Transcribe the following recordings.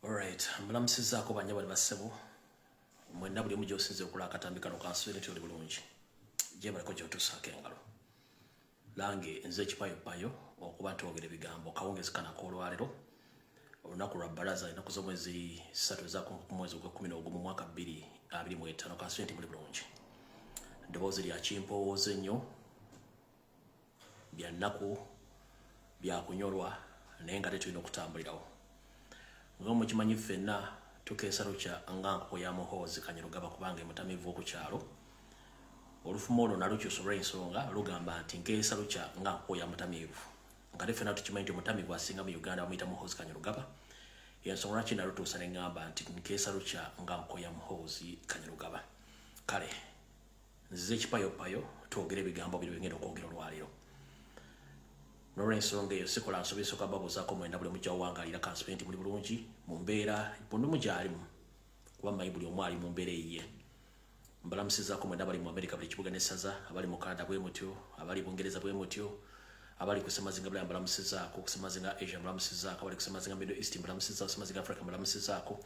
Alright, mulamusizaako banyabali bassebo mwenna buli omu gy'osinze okola akatambi kano kansubire nti oli bulungi gye baliko gy'otuusaako engalo lange nze ekipayopayo okuba ntwogera ebigambo kawungezi kanako olwaleero olunaku lwa bbalaza ennaku z'omwezi 3 ez'omwezi ogw'Okwakumi mu mwaka 2025 kansubire nti muli bulungi ddoboozi lya kimpowooza ennyo bya nnaku bya kunyolwa naye nga tetulina okutambulirawo nga mukimanyi ffenna tukeesa lukya nga nkoko ya muhoozi Kanyarugaba kubanga emutamivu okukyalo olufumo olwo nalukyusa olw'ensonga lugamba nti nkeesa lukya nga nkoko ya mutamivu nga te ffenna tukimanyi nti omutamivu asinga mu Uganda bamuyita muhoozi Kanyarugaba ensonga lwaki nalutuusa ne ŋŋamba nti nkeesa lukya nga nkoko ya muhoozi Kanyarugaba kale nzize ekipayopayo twogera ebigambo biri bye ngenda okwogera olwaleero n'olw'ensonga eyo sikola nsobi nsooka babuuzaako mwenda buli mujja wawangaalira kansubire nti muli bulungi mu mbeera bonna gyalimu kuba mmanyi buli omu ali mu mbeera eyiye mbalamusizaako mwenda abali mu America buli kibuga n'essaza abali mu Canada bwe mutyo abali Bungereza bwe mutyo abali ku Semazinga Bulaya mbalamusizaako ku Semazinga Asia mbalamusizaako abali ku Semazinga Middle East mbalamusizaako Semazinga Africa mbalamusizaako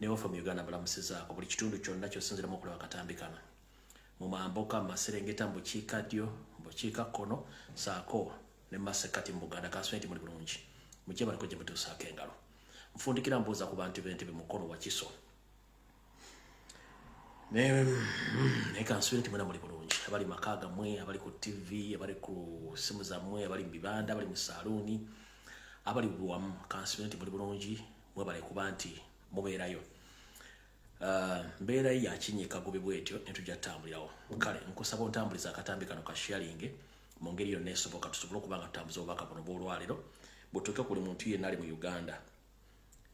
ne wafa mu Uganda mbalamusizaako buli kitundu kyonna ky'osinziramu okulaba akatambi kano mu Mamboka mu Maserengeta mu bukiikaddyo mu bukiikakkono saako ne Masekati mu Buganda kansubire nti muli bulungi mujje baliko gye mutuusaako engalo nfundikira mbuuza ku bantu b'entebe mukono wa kiso naye kansubire nti mwena muli bulungi abali maka gammwe abali ku TV abali ku simu zammwe abali mu bibanda abali mu saaluuni abali buwamu kansubire nti muli bulungi mwebale kuba nti mubeerayo mbeera ya kinyiika gubi bwetyo ne tujja tutambulirawo kale nkusaba ontambuliza akatambi kano ka sharing mu ngeri yonna esoboka tusobole okuba nga tutambuza obubaka buno bw'olwaleero butuuke ku buli muntu yenna ali mu Uganda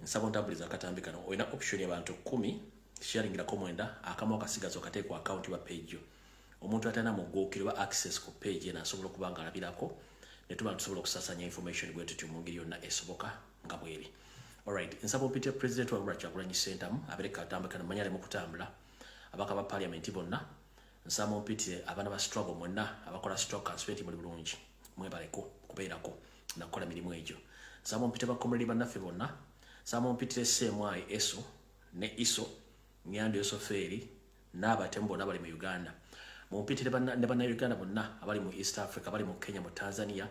nsaba ontambuliza akatambi kano olina option y'abantu 10 sharingirako mwenda akamu akasigaza okateeka ku account wa page omuntu atalina muguukiro ba access ku page eno asobola okuba nga alabirako ne tuba tusobola okusasanya information bwe tutyo mu ngeri yonna esoboka nga bweri alright nsaba opite president wa Rwanda Kyagulanyi Ssentamu abereka akatambi kano manya alemu kutambula abaka ba parliament bonna nsaba opite abaana ba struggle mwenna abakola struggle kansubire nti muli bulungi mwebaleko kubeerako nakola mirimu egyo nsaba opite ba community bannaffe bonna nsaba opite CMI ESO ne ISO Nyando Yosoferi n'abatemu bonna bali mu Uganda mumpitire ne bannayuganda bonna abali mu East Africa abali mu Kenya mu Tanzania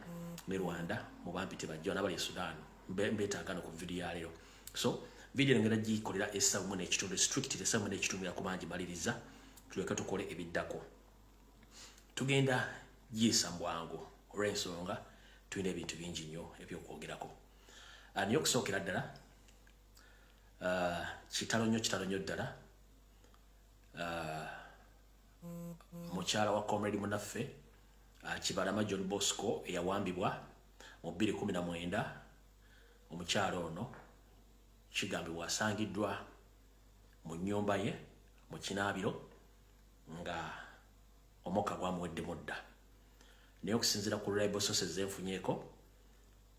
ne Rwanda mu bampite bajja n'abali Sudan mbeetaagano ku video ya leero so video ngera gikolera essamu n'ekitundu strict essamu n'ekitundu ya kubangi maliriza tuleka tukole ebiddako tugenda giyisa mbwangu olw'ensonga tulina ebintu bingi nnyo ebyokwogerako niyo okusookera ddala kitalo nnyo ddala mukyala wa comrade munaffe Kibalama John Bosco eyawambibwa mu 2019 omukyala ono kigambibwa asangiddwa mu nnyumba ye mu kinaabiro nga omukka gwamuwedde mudda naye okusinziira ku reliable sources zenfunyeeko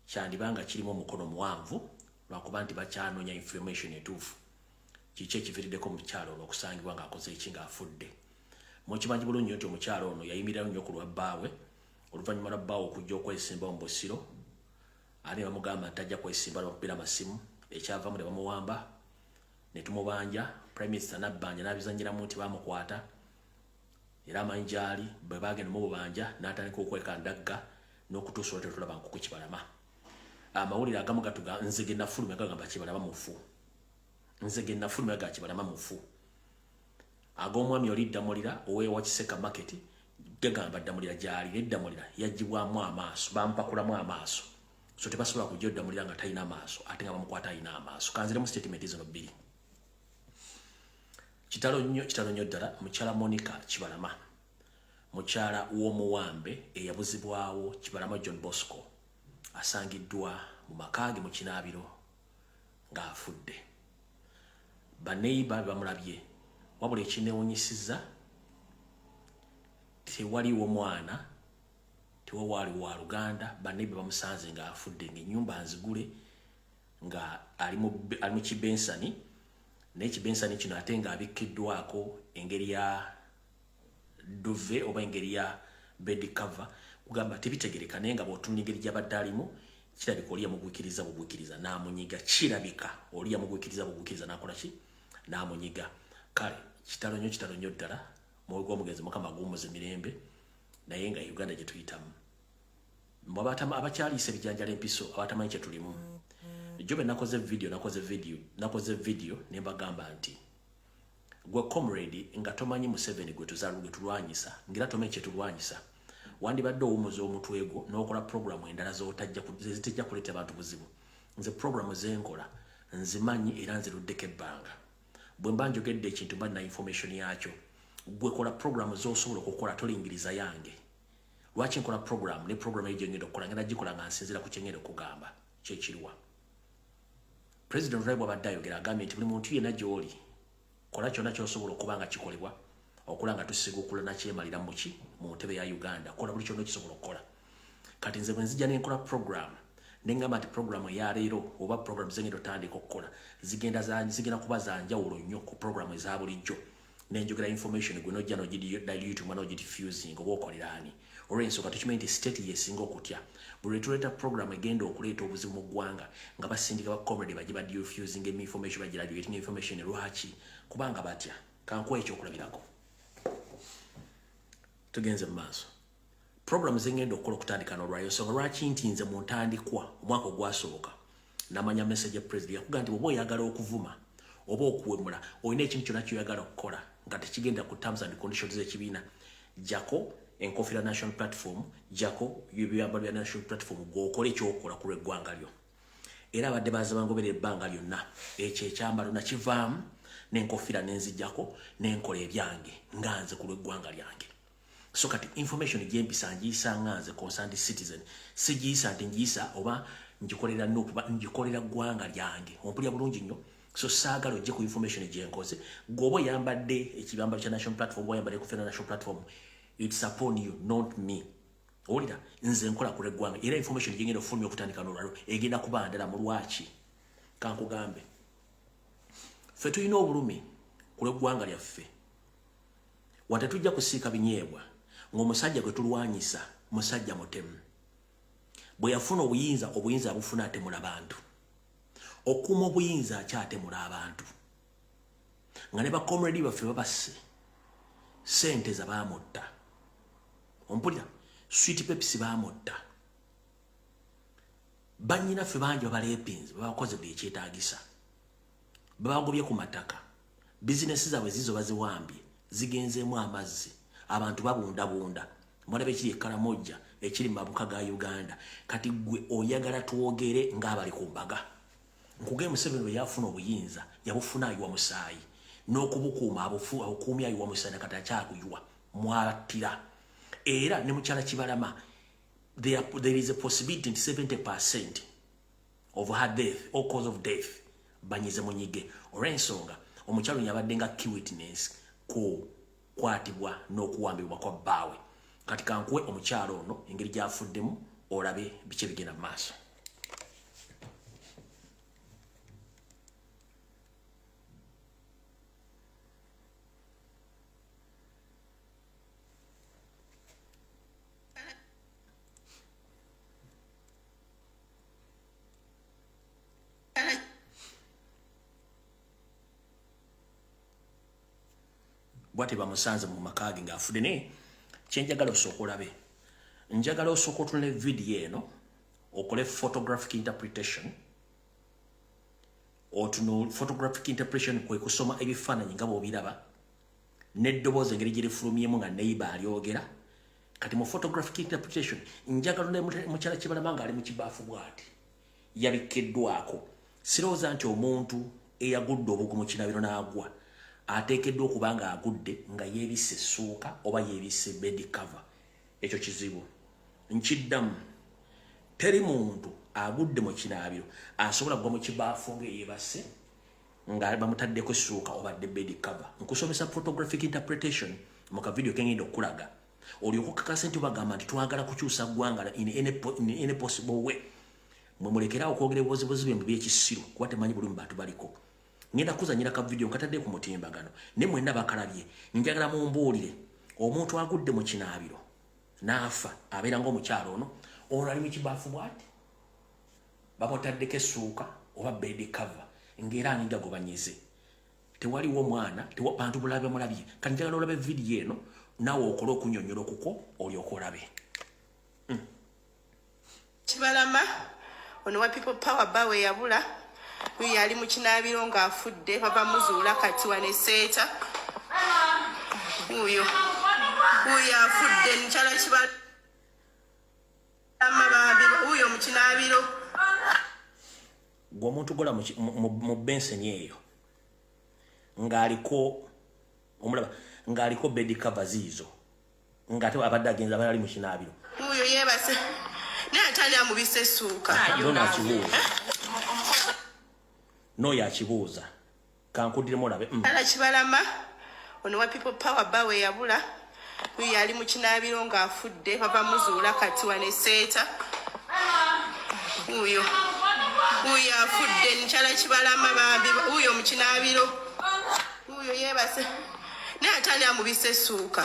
kyandibanga kirimu omukono muwanvu lwakuba nti bakyanoonya information etuufu kiki ekiviiriddeko omukyala ono okusangibwa ng'akoze eki ng'afudde mukimanyi bulungi nti omukyala ono yayimirirayo nnyo ku lwa bbaawe oluvannyuma lwa bbaawe okujja okwesimba mu Busiro ate bamugamba nti ajja kwesimba lwakubeera amasimu ekyavamu ne bamuwamba ne tumubanja prime minister nabbanja n'abizanyiramu nti bamukwata era amanyi gyali bwe bagenda mububanja n'atandika okwekandagga n'okutuusa olwatero tulaba nkuku Kibalama amawulire agamu gatuga nzige nafulumya gagamba Kibalama mufu nzige nafulumya ga Kibalama mufu ag'omwami oli Ddamulira oweewa Kiseka market gagamba Ddamulira gyali Ddamulira yagibwamu amaaso bampakulamu amaaso so tebasobola kujja Ddamulira nga talina amaaso ate nga bamukwata alina amaaso kanziremu statement zino bbiri kitalo nnyo ddala mukyala Monica Kibalama mukyala w'omuwambe eyabuzibwawo Kibalama John Bosco asangiddwa mu maka ge mu kinaabiro ng'afudde baneiba bamulabye wabula ekineewunyisiza tewaliwo mwana tewawaali wa Luganda baneiba bamusanze ng'afudde ng'ennyumba nzigule nga ali mu kibensani naye ekibensani kino ate ng'abikkiddwako engeri ya duve oba engeri ya bed cover kugamba tebitegereka naye nga bw'otunula engeri gy'abadde alimu kirabika oli yamugwikiriza bugwikiriza n'amunyiga kirabika oli yamugwikiriza bugwikiriza n'akola ki n'amunyiga kale kitalo nnyo ddala mwoyo gw'omugenzi mukama guwummuza emirembe naye nga Uganda gye tuyitamu abakyaliisa ebijanjala empiso abatamanyi kye tulimu jobe nakoze video ne mbagamba nti gwe comrade nga tomanyi Museveni gwe tulwanyisa ngira tomanyi kye tulwanyisa wandibadde owumuza omutwe gwo n'okola programu endala zitejja kuleeta abantu buzibu nze programu zenkola nzimanyi era nziruddeko ebbanga bwe mba njogedde ekintu mba na information yakyo gwe kola programu z'osobola okukola tolingiriza yange lwaki nkola programu ne programu eyo gyengenda okukola ngenda gikola nga nsinzira ku kyengenda okugamba kyekiriwa President Raibu abadde ayogera agambye nti buli muntu yenna gy'oli kola kyonna ky'osobola okuba nga kikolebwa okola nga tusigukula nakyemalira muki mu ntebe ya Uganda kola buli kyonna kisobola okukola kati nze bwe nzija nenkola programu nengamba nti programu ya leero oba programu zengenda otandika okukola zigenda kuba za njawulo nnyo ku programu eza bulijjo nenjogera information gwe nojja nogidilute mwana ogidifusing oba okoleraani olw'ensonga tukimanyi nti state yesinga okutya buli lwetuleeta programu egenda okuleeta obuzibu mu ggwanga nga basindika ba comrade bajje badifusing information bagiraduating information lwaki kubanga batya kankuwa ekyokulabirako tugenze mu maaso programu zengenda okukola okutandika n'olwayo nsonga lwaki nti nze mu ntandikwa omwaka ogwasooka namanya message ya president yakuga nti oba oyagala okuvuma oba okuwemula olina ekintu kyonna kyoyagala okukola nga tekigenda ku terms and conditions z'ekibiina jako enkofira national platform jako ebyambalo bya national platform gw'okola ekyokola ku lw'eggwanga lyo era abadde baza bangobera ebbanga lyonna ekyo ekyambalo nakivaamu n'enkofira nenzijjako n'enkola ebyange nga nze ku lw'eggwanga lyange so kati information gyempisa ngiisa nga nze concerned citizen sigiyisa nti ngiisa oba ngikolera n'okuba ngikolera ggwanga lyange ompulya bulungi nnyo so saagala ojje ku information gyenkoze gwoba oyambadde ekibambalo kya national platform oyambadde ekofira national platform it's upon you not me olira nze nkola ku lw'eggwanga era information gyengenda okufulumya okutandika n'olwalo egenda kuba ndala mu lwaki kankugambe ffe tulina obulumi ku lw'eggwanga lyaffe wate tujja kusiika binyeebwa ng'omusajja gwe tulwanyisa musajja mutemu bwe yafuna obuyinza abufuna atemula abantu okuuma obuyinza akyatemula abantu nga ne bakomredi baffe babasse sente za baamutta ompulira sweet pepsi baamutta bannyinaffe bangi babaleepinzi babakoze buli ekyetaagisa babagobye ku mataka bizinesi zaabwe zizo baziwambye zigenzeemu amazzi abantu babundabunda mwana bekiri ekkalamojja ekiri mu mabuka ga Uganda kati gwe oyagala twogere ng'abali ku mbaga nkuge Museveni bwe yafuna obuyinza yabufuna ayiwa musaayi n'okubukuuma abukuumya ayiwa musaayi nakati akyakuyuwa mwatira era ne mukyala Kibalama there is a possibility 70% of her death or cause of death banyize munyige olw'ensonga omukyalo yabadde nga key witness ku kwatibwa n'okuwambibwa kwa bbaawe kati kankuwe omukyalo ono engeri gy'afuddemu olabe biki bigenda mu maaso bwate bamusanze mu makage ng'afudde ne kyenjagala osooka olabe njagala osooka otunula video eno okole photographic interpretation photographic interpretation kwe kusoma ebifaananyi nga bw'obiraba n'eddoboozi engeri gye lifulumyemu nga neighbor alyogera kati mu photographic interpretation njagala mukyala Kibalama ng'ali mu kibaafu bw'ati yabikkeddwako sirowooza nti omuntu eyagudde obugumu kinabiro n'agwa ateekeddwa okuba nga agudde nga yeebisse essuuka oba yeebisse bed cover ekyo kizibu nkiddamu teri muntu agudde mu kinaabiro asobola kugwa mu kibaafu ng'eyeebase nga bamutaddeko essuuka obadde bed cover nkusomesa photographic interpretation mu kavidiyo kengenda okulaga olyoka okakasa nti bagamba nti twagala kukyusa ggwanga in any possible way mwe mulekerawo okwogera ebibozibozi bye mu byekisiru kuba temanyi buli mu bantu baliko ngenda kuzanyira ka video nkatadde ku mutimbagano ne mwenda bakalabye njagala mumbuulire omuntu agudde mu kinaabiro n'afa abeera ng'omukyalo ono ali mu kibaafu bw'ati babotaddeko essuuka oba bed cover ng'era aninda gobanyize tewaliwo mwana bantu bulabe mulabye kati njagala olabe video eno naawe okole okunyonyola kuko olyoka olabe Kibalama ono wa people power bawe yabula uyu yali mu kinaabiro ng'afudde baba muzuula kati wane seeta uyu afudde nkyala Kibalama bambi uyu mu kinaabiro gw'omuntu gola mu benseni eyo ng'aliko omulaba ng'aliko bed cover ziizo ng'ate abadde agenza abali mu kinaabiro uyu yeebase naye atali amubisa essuuka n'oyo akibuuza kankudiremu olabe ala Kibalama ono wa people power bawe yabula uyu yali mu kinaabiro ng'afudde baba muzuula kati wane seeta uyu afudde nkyala Kibalama bambi uyu mu kinaabiro uyu yeebase naye atali amubisa essuuka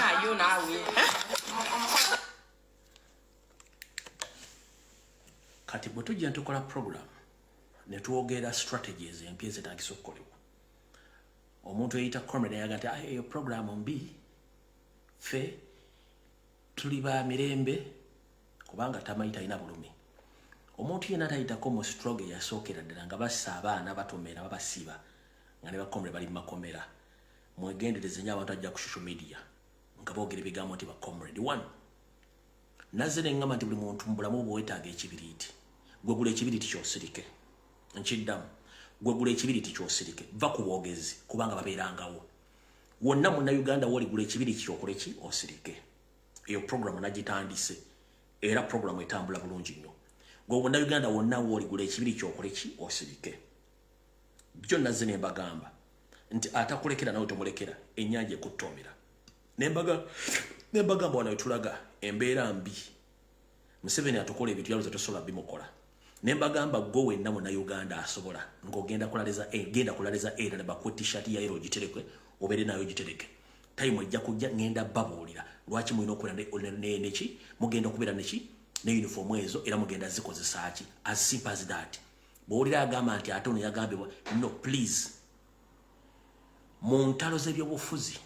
kati bwe tujja ntukola program ne twogera strategies empya ezitagisa okukolebwa omuntu eyita comrade yaga nti eyo program mbi fe tuli ba mirembe kubanga tamanyi talina bulumi omuntu yena tayitako mu stroke yasookera ddala nga bassa abaana batomera babasiba nga ne bakomere bali mumakomera mwegendereze nnyo abantu ajja ku social media nga boogera ebigambo nti bacomrade one nazze ne ngamba nti buli muntu mu bulamu bwetaaga ekibiriiti gwegula ekibiriiti kyosirike nkiddamu gwegula ekibiriiti kyosirike va ku bwogezi kubanga babeerangawo wonna munnayuganda woligula ekibiriiti kyokole ki osirike eyo programu nagitandise era programu etambula bulungi nnyo gwe munnayuganda wonna woligula ekibiriiti kyokole ki osirike byo nazze ne mbagamba nti atakulekera nawe tomulekera ennyanja ekuttoomera nembagamba wano wetulaga embeera mbi Museveni atukola ebintu yaluza tosobola bimukola nembagamba gwe wenna munnayuganda asobola ng'ogenda kulaliza era ne bakuwa t-shirt ya yero ogiterekwe obeere nayo ogitereke time ejja kujja ngenda babuulira lwaki mulina okubeera neki mugenda okubeera neki ne uniform ezo era mugenda zikozesa ki as simple as that bw'owulira agamba nti ate ono yagambibwa no please mu ntalo z'ebyobufuzi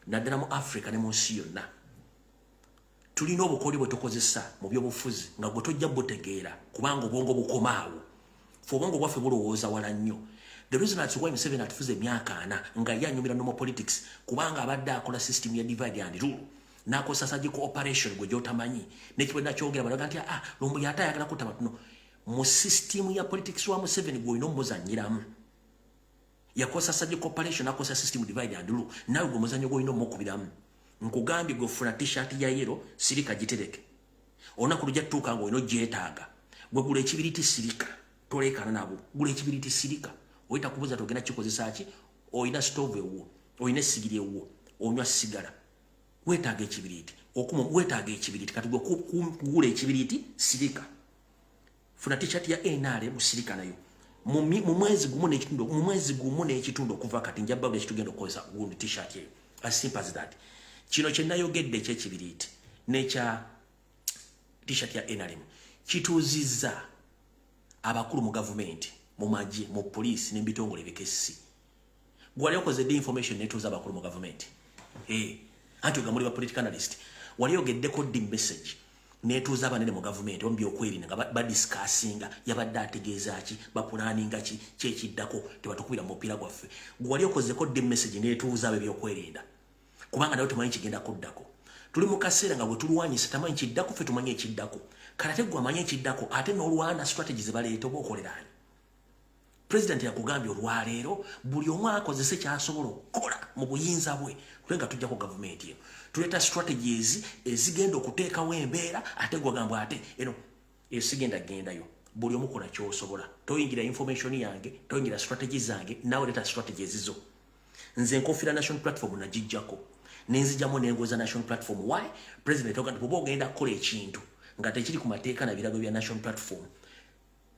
naddala mu Africa ne mu nsi yonna tulina obukooli bwe tukozesa mu byobufuzi nga gwe tojja butegeera kubanga obwongo bukomaawo fe obwongo bwaffe bulowooza wala nnyo the reason that's why Museveni atufuze emyaka 4 nga ye anyumira normal politics kubanga abadde akola system ya divide and rule n'akozesa surgical operation gwe gy'otamanyi n'ekibwe nakyogera balaga nti Lumbuye ate ayagala kutama tuno mu system ya politics wa Museveni gw'olina omuzannyiramu yakozesa surgical operation akozesa system divide and rule nawe gwe muzannyo gw'olina omukubiramu nkugambye gwe funa t-shirt ya yero sirika gitereke olunaku lujja tutuuka nga olina ogyetaaga gwe gula ekibiriiti sirika toleekaana nabo gula ekibiriiti sirika oyita kubuuza togenda kikozesa ki olina stove ewwo olina essigiri ewwo onywa sigala weetaaga ekibiriiti weetaaga ekibiriiti kati gwe kugula ekibiriiti sirika funa t-shirt ya NRM sirika nayo mu mwezi gumu n'ekitundu okuva kati njabba buli ekitugenda okukozesa gundi t-shirt eyo as simple as that kino kye nayogedde ekyekibiriiti n'ekya t-shirt ya NRM kituuzizza abakulu mu gavumenti mu magye mu poliisi n'ebitongole ebikessi gwali okoze the information netuuza abakulu mu gavumenti anti ogamuli ba political analyst wali ogeddeko the message netuuza abanene mu gavumenti ombi okwerinda nga badiscussinga yabadde ategeeza ki bapulaninga ki kyekiddako tebatukubira mu mupiira gwaffe gwali okozeko the message netuuza abe byokwerinda kubanga nawe tumanyi kigenda kuddako tuli mu kaseera nga bwe tulwanyisa tamanyi kiddako ffe tumanyi ekiddako kalate gwe amanyi ekiddako ate n'olwana strategy ze baleeta oba okolerani president yakugambye olwaleero buli omu akozese kyasobola okukola mu buyinza bwe nga tujja ku gavumenti eyo tuleeta strategies ezigenda okuteekawo embeera ate gwagambwa ate eno esigenda gendayo buli omu kola kyosobola toyingira information yange toyingira strategies zange nawe leeta strategies zo nze nkofira national platform nagijjako nenzijjamu nengoza national platform why president oganda bwoba ogenda kukola ekintu nga tekiri ku mateeka na birago bya national platform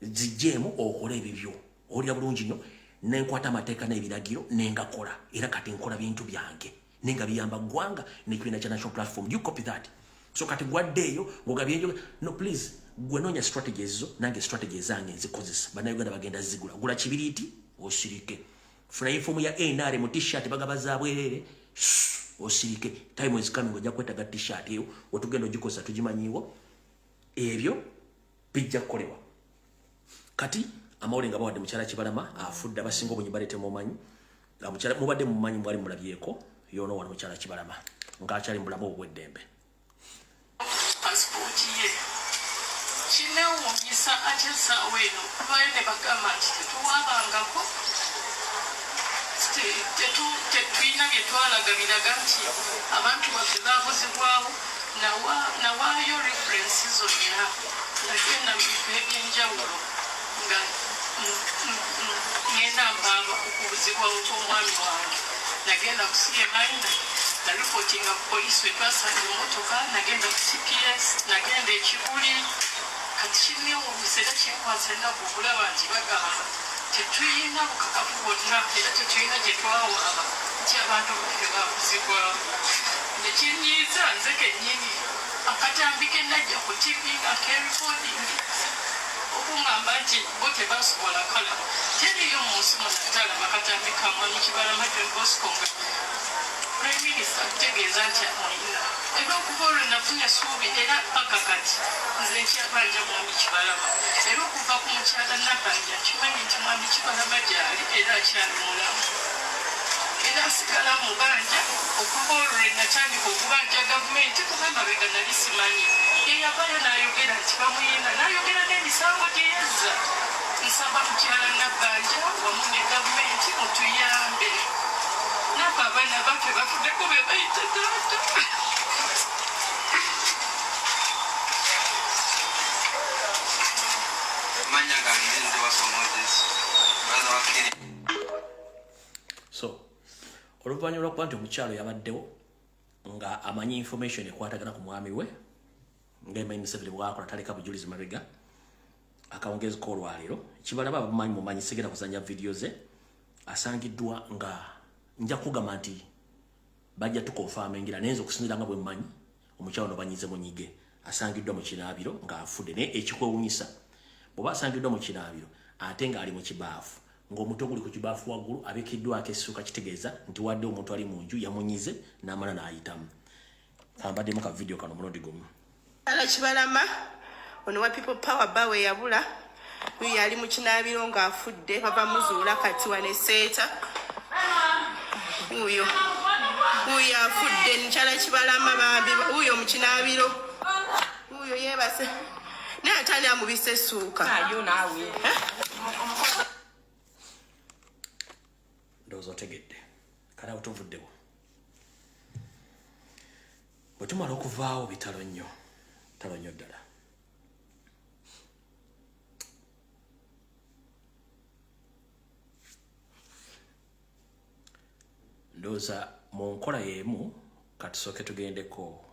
zijjeemu okole ebibyo olira bulungi nnyo nenkwata amateeka n'ebiragiro nengakola era kati nkola bintu byange nenga biyamba ggwanga n'ekibiina kya national platform you copy that so kati gwaddeeyo ng'ogabyenjo no please gwe noonya strategy ezo nange strategy ezange nzikozesa bannayuganda bagenda zigula gula kibiriiti osirike funa informu ya NR mu t-shirt bagabaza bwerere osirike time is coming ojja kwetaga t-shirt eyo otugenda ogikosa tugimanyiwo ebyo bijja kukolewa kati amawole nga bawadde mukyala Kibalama afudde abasinga obunyi balete mumanyi mukyala mubadde mumanyi mwali mulabyeko yono wano mukyala Kibalama ngaakyali mulamu obweddembe passport ye kinewuunyisa ate essaawa eno kubayo ne bagamba nti tetuwabangako tetulina bye twalaga biraga nti abantu baffe baabuzibwawo nawaayo referensi zonna nagenda mu bifo ebyenjawulo nga ngenda mpaaba okubuzibwawo kw'omwami wange nagenda ku CMIna naripootinga ku poliisi we twasanga emmotoka nagenda ku CPS nagenda ekibuli kati kinewuunyisa era kinkwasa ennaku okulaba nti bagamba tetulina bukakafu bwonna era tetulina gye twawaaba nti abantu baffe baabuzibwawo nekinyiiza nze kennyini akatambi ke najja ku TV nga kerekodingi okungamba nti bo tebasobola kala teriyo mu nsi munaddala bakatambi kamwami Kibalama Bosco nga prime minister kutegeeza nti amulina era okuva olwo nafunye essuubi era paka kati nze nkyabanja mwami Kibalama era okuva ku mukyala Nabanja kimanyi nti mwami Kibalama gyali era akyali mulamu era asigala mu banja okuva olwo natandika okubanja gavumenti kuba mabega nali simanyi yeyavayo n'ayogera nti bamuyina n'ayogera n'emisango gye yazza nsaba mukyala Nabanja wamu ne gavumenti mutuyambe nabo abaana baffe bafuddeko be bayita taata manya gangenze wasomozes baza wakiri so oluvannyuma lwakuba nti omukyalo yabaddewo nga amanyi information ekwatagana ku mwami we ng'emanyi Museveni bwakola taleka bujulizi mabega akawungezi k'olwaliro Kibalama bamumanyi mumanyi sigenda kuzanya video ze asangiddwa nga nja kugamba nti bajja tukonfamingira nayenza okusinzira nga bwe mmanyi omukyalo no banyize munyige asangiddwa mu kinaabiro ng'afudde naye ekikwewunyisa bw'oba asangiddwa mu kinaabiro ate ng'ali mu kibaafu ng'omuto guli ku kibaafu waggulu abikiddwako essuuka kitegeeza nti wadde omuntu ali mu nju yamunyize n'amala n'ayitamu kambaddemu ka video kano mulundi gumu Kibalama ono wa people power bawe yabula uyu yali mu kinaabiro ng'afudde bava muzuula kati waneseeta uyo afudde mukyala Kibalama bambi uyo mu kinaabiro uyo yeebase naye atali amubisa essuuka ndowooza otegedde kale awo tuvuddewo bwe tumala okuvaawo bitalo nnyo ddala ndowooza mu nkola y'emu katusooke tugendeko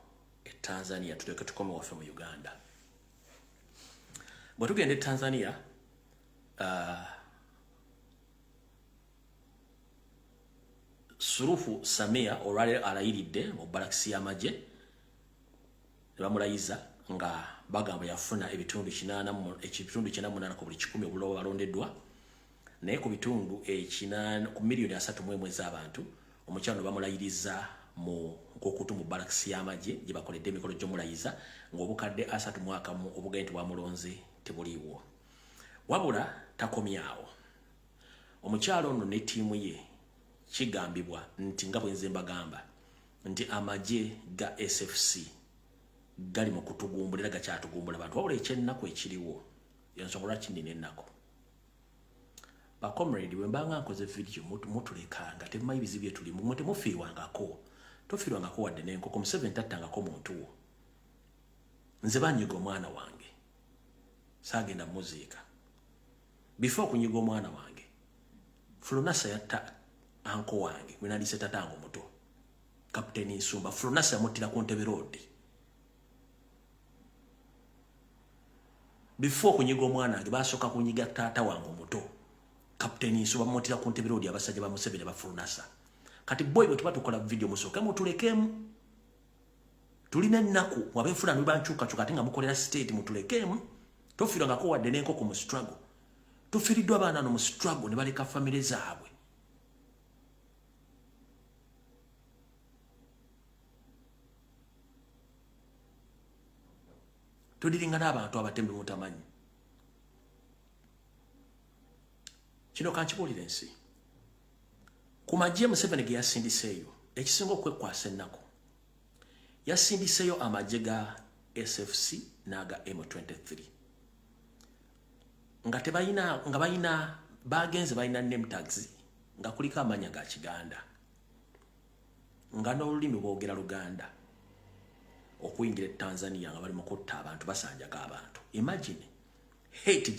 e Tanzania tuleke tukome waffe mu Uganda bwe tugenda e Tanzania Surufu Samia olwaleero alayiridde mu balakisi y'amagye ne bamulayiza nga bagamba yafuna ebitundu 98 ku buli 100 obulowo balondeddwa naye ku bitundu 8 ku miliyoni 3 ez'abantu omukyalo bamulayiriza mu nkokutu mu balakisi y'amagye gye bakoledde emikolo gy'omulayiza ng'obukadde 31 obugaye nti bwamulonze tebuliiwo wabula takomyawo omukyalo ono ne ttiimu ye kigambibwa nti nga bwenze mbagamba nti amagye ga SFC gali mu kutugumbula era gakyatugumbula abantu wabula ekyennaku ekiriwo yensonga lwaki nnina ennaku bakomrade bwe mbanga nkoze video mutuleka nga temumanyi bizibu bye tulimu mwe temufiirwangako tofiirwangako wadde n'enkoko Museveni tattangako muntu wo nze banyiga omwana wange saagenda muziika before okunyiga omwana wange Fulunasa yatta anko wange mwenandise tatango muto Kapteni Nsumba Fulunasa yamuttira ku Ntebe Road before kunyiga omwana wange basooka kunyiga taata wange muto Kapteni Nsumba bamuttira ku Ntebe Road abasajja ba Museveni ba Fulunasa kati boy bwe tuba tukola video musooka mutulekemu tulina ennaku wabefula nibanchuka ate nga mukolera state mutulekemu tofira nga ko wadde nenkoko mu struggle tufiriddwa abaana no mu struggle ne baleka family zaabwe tudiringa n'abantu abatembe mutamanyi kino kankibuulira ensi ku magye Museveni ge yasindiseeyo ekisinga okwekwasa ennaku yasindiseeyo amagye ga SFC n'aga M23 nga bayina bagenze bayina name tags nga kuliko amanya ga Kiganda nga n'olulimi boogera Luganda okuyingira Tanzania nga bali mu kutta abantu basanjaga abantu imagine hate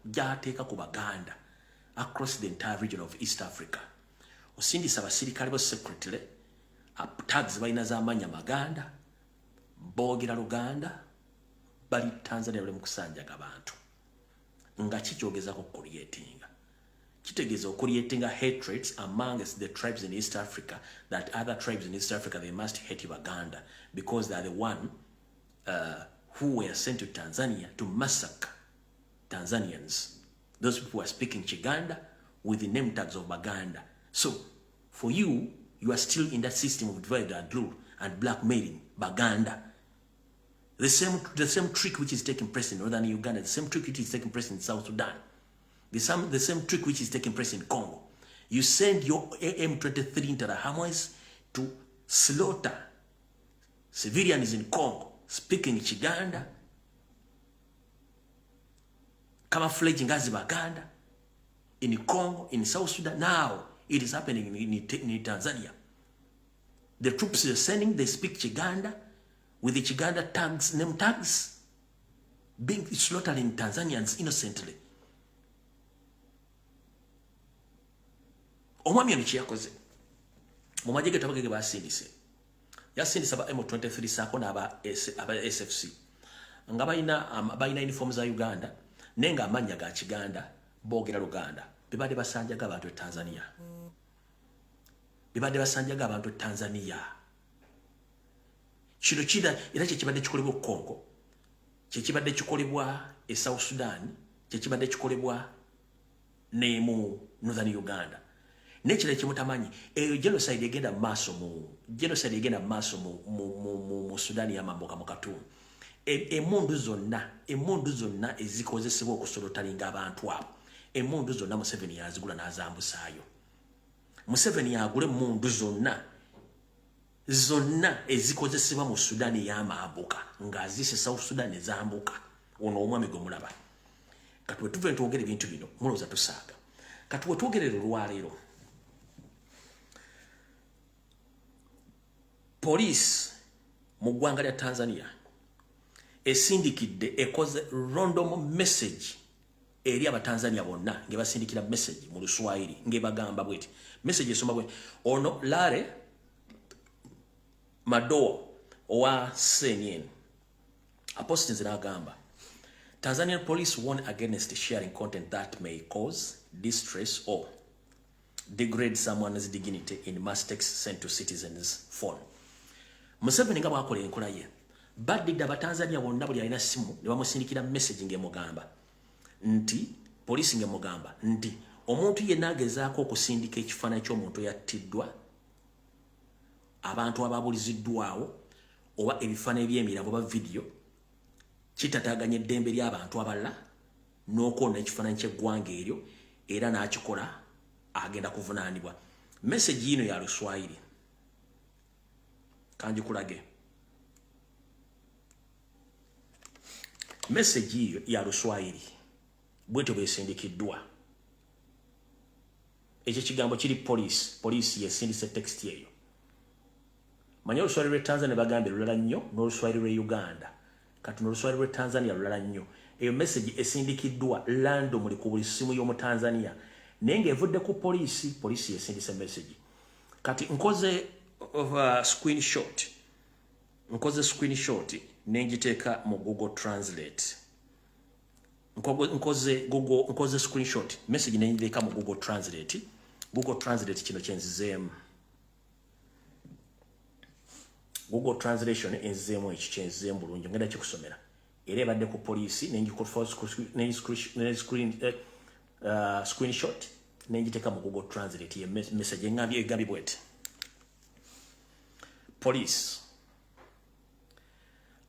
jateeka ku Baganda across the entire region of East Africa osindisa abasirikale bo secretary tags bayina za amanya Maganda boogera Luganda bali Tanzania bali mu kusanjaga abantu nga kikyogezako creating kitegeeza creating hatreds amongst the tribes in East Africa that other tribes in East Africa they must hate Uganda because they are the one who were sent to Tanzania to massacre Tanzanians. Those people are speaking Chiganda with the name tags of Baganda. So for you are still in that system of divide and rule and blackmailing Baganda. The same trick which is taking place in northern Uganda, the same trick which is taking place in South Sudan, the same trick which is taking place in Congo. You send your M23 into the Hamas to slaughter civilians in Congo, speaking Chiganda, camouflaging as Baganda, in Congo, in South Sudan. Now it is happening in Tanzania. The troops you're sending, they speak Chiganda, with the Chiganda tags, name tags, being slaughtering Tanzanians innocently. Omwami ono kiyakoze mu magye tabagege basindise yasindisa ba M23 sako n'aba SFC nga bayina uniform za Uganda nenga amanya ga Kiganda boogera Luganda bibadde basanjaga abantu e Tanzania kino kida era kyekibadde kikolebwa Congo kyekibadde kikolebwa e South Sudan kyekibadde kikolebwa ne mu Northern Uganda nekire kimutamanyi genocide egenda maaso mu Sudan y'amambuka mu katundu emundu zonna ezikozesebwa okusolotalinga abantu abo emundu zonna Museveni yazigula n'azambusaayo Museveni yagula emundu zonna ezikozesebwa mu Sudan y'amambuka ng'azise South Sudan ezambuka ono omwami gwe mulaba kati bwe tuve twogera ebintu bino mulowooza tusaaga kati bwe twogerera olwaleero police mu ggwanga lya Tanzania esindikidde ekoze random message eri abatanzania bonna nge basindikira message mu Luswahili nge bagamba bweti message esoma bwe ono Lare Madoa wa Senyen apostles n'agamba Tanzanian police warn against sharing content that may cause distress or degrade someone's dignity in mass texts sent to citizens' phone. Museveni nga bwakola enkola ye baddidde abatanzania bonna buli alina simu ne bamusindikira message ng'emugamba nti poliisi ng'emugamba nti omuntu yenna agezaako okusindika ekifaananyi ky'omuntu yattiddwa abantu ababuliziddwawo oba ebifaananyi by'emirambo oba vidiyo kitataaganya eddembe ly'abantu abalala n'okwonna ekifaananyi ky'eggwanga eryo era n'akikola agenda kuvunaanibwa. Message yino ya Luswahili kanjikulage message yiyo ya Luswahili bwetyo bwesindikiddwa ekyo kigambo kiri police yesindise text yeyo manya Luswahili lwe Tanzania bagambye lulala nnyo n'Oluswahili lwe Uganda kati n'Oluswahili lwe Tanzania lulala nnyo eyo message esindikiddwa random ku buli simu y'omu Tanzania nenge evudde ku police yesindise message kati nkoze screenshot nenjiteeka mu Google Translate nkoze screenshot message nenjiteeka mu Google Translate kino kyenzizeemu Google translation enzemu ekichenzeemu bulungi ngenda kikusomera era ebadde ku poliisi screenshot nenjiteeka mu Google Translate ye message egambye bwete. Police,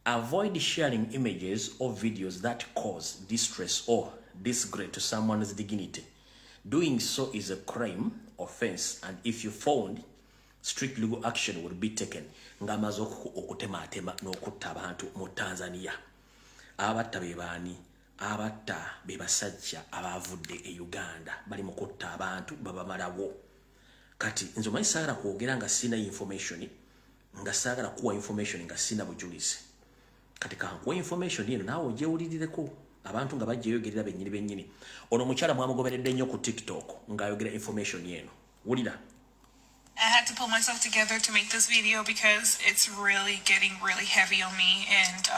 avoid sharing images or videos that cause distress or disgrace to someone's dignity. Doing so is a crime offense, and if you found, strict legal action will be taken. Ngamazo okutematema n'okutta abantu mu Tanzania. Abatta bebaani, abatta bebasajja abavudde e Uganda bali mu kutta abantu babamalawo. Kati nze omanyi saagala kwogera nga sina information, nga saagala kuwa information nga sina bujulizi. Kati kankuwa information eno naawe ogyewulirireko abantu nga bajjeyogerera bennyini. Ono mukyala mwamugoberedde nnyo ku TikTok ng'ayogera information eno. Wulira. I had to pull myself together to make this video because it's really getting really heavy on me, and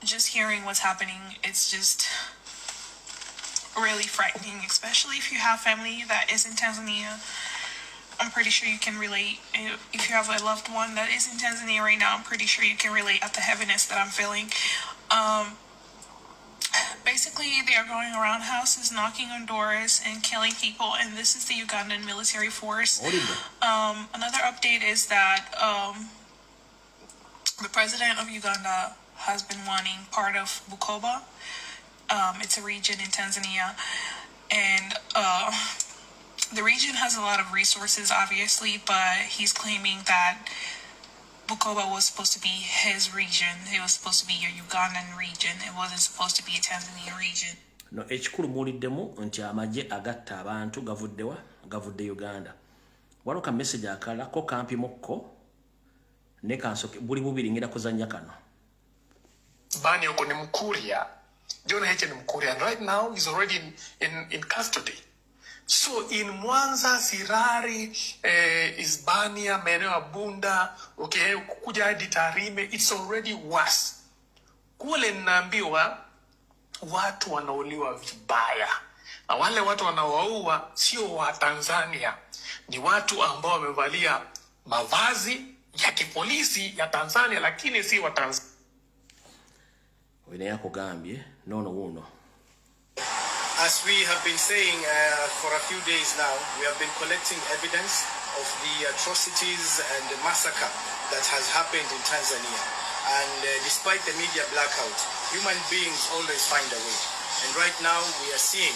just hearing what's happening, it's just really frightening, especially if you have family that is in Tanzania. I'm pretty sure you can relate. If you have a loved one that is in Tanzania right now, I'm pretty sure you can relate at the heaviness that I'm feeling. Basically, they are going around houses, knocking on doors, and killing people, and this is the Ugandan military force. Another update is that the president of Uganda has been wanting part of Bukoba. It's a region in Tanzania, and the region has a lot of resources, obviously, but he's claiming that Bukoba was supposed to be his region. It was supposed to be a Ugandan region. It wasn't supposed to be a Tanzanian region. No, ekikulu muliddemu nti amagye agatta abantu gavudde Uganda. Waliwo ka message akala ko kampimukko ne kansoke buli bubiri ngira kuzanya kano. Bani yuko ni Mkuria. John Heche ni Mkuria. And right now he's already in custody. So in Mwanza, Sirari, Isbania, maeneo ya Bunda, okay, kuja hadi Tarime, it's already worse. Kule ninaambiwa watu wanauliwa vibaya. Na wale watu wanaowaua sio wa Tanzania. Ni watu ambao wamevalia mavazi ya kipolisi ya Tanzania lakini si wa Tanzania. Wene yako gambye, nono uno. As we have been saying for a few days now, we have been collecting evidence of the atrocities and the massacre that has happened in Tanzania. And despite the media blackout, human beings always find a way. And right now we are seeing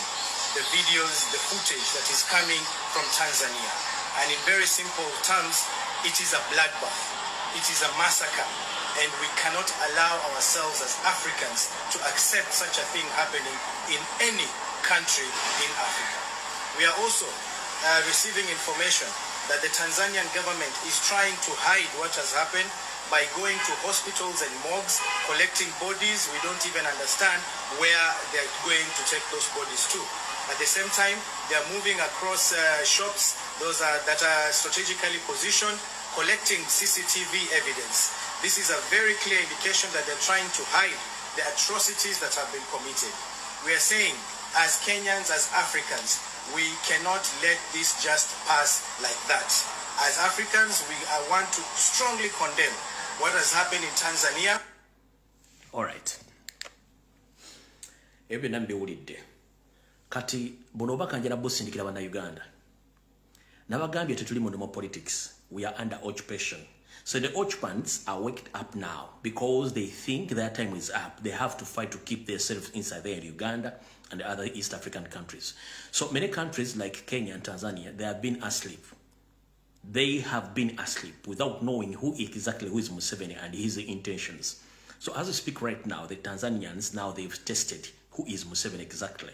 the videos, the footage that is coming from Tanzania. And in very simple terms, it is a bloodbath. It is a massacre. And we cannot allow ourselves as Africans to accept such a thing happening in any country in Africa. We are also receiving information that the Tanzanian government is trying to hide what has happened by going to hospitals and morgues, collecting bodies. We don't even understand where they're going to take those bodies to. At the same time, they are moving across shops, that are strategically positioned, collecting CCTV evidence. This is a very clear indication that they're trying to hide the atrocities that have been committed. We are saying, as Kenyans, as Africans, we cannot let this just pass like that. As Africans, we want to strongly condemn what has happened in Tanzania. All right. Ebyo nambe ulidde. Kati bono bakanjala bosindikira bana Uganda. Nabagambye tetuli mu politics. We are under occupation. So the occupants are waked up now because they think their time is up. They have to fight to keep themselves inside there in Uganda and the other East African countries. So many countries like Kenya and Tanzania, they have been asleep. They have been asleep without knowing who is Museveni and his intentions. So as we speak right now, the Tanzanians, now they've tested who is Museveni exactly.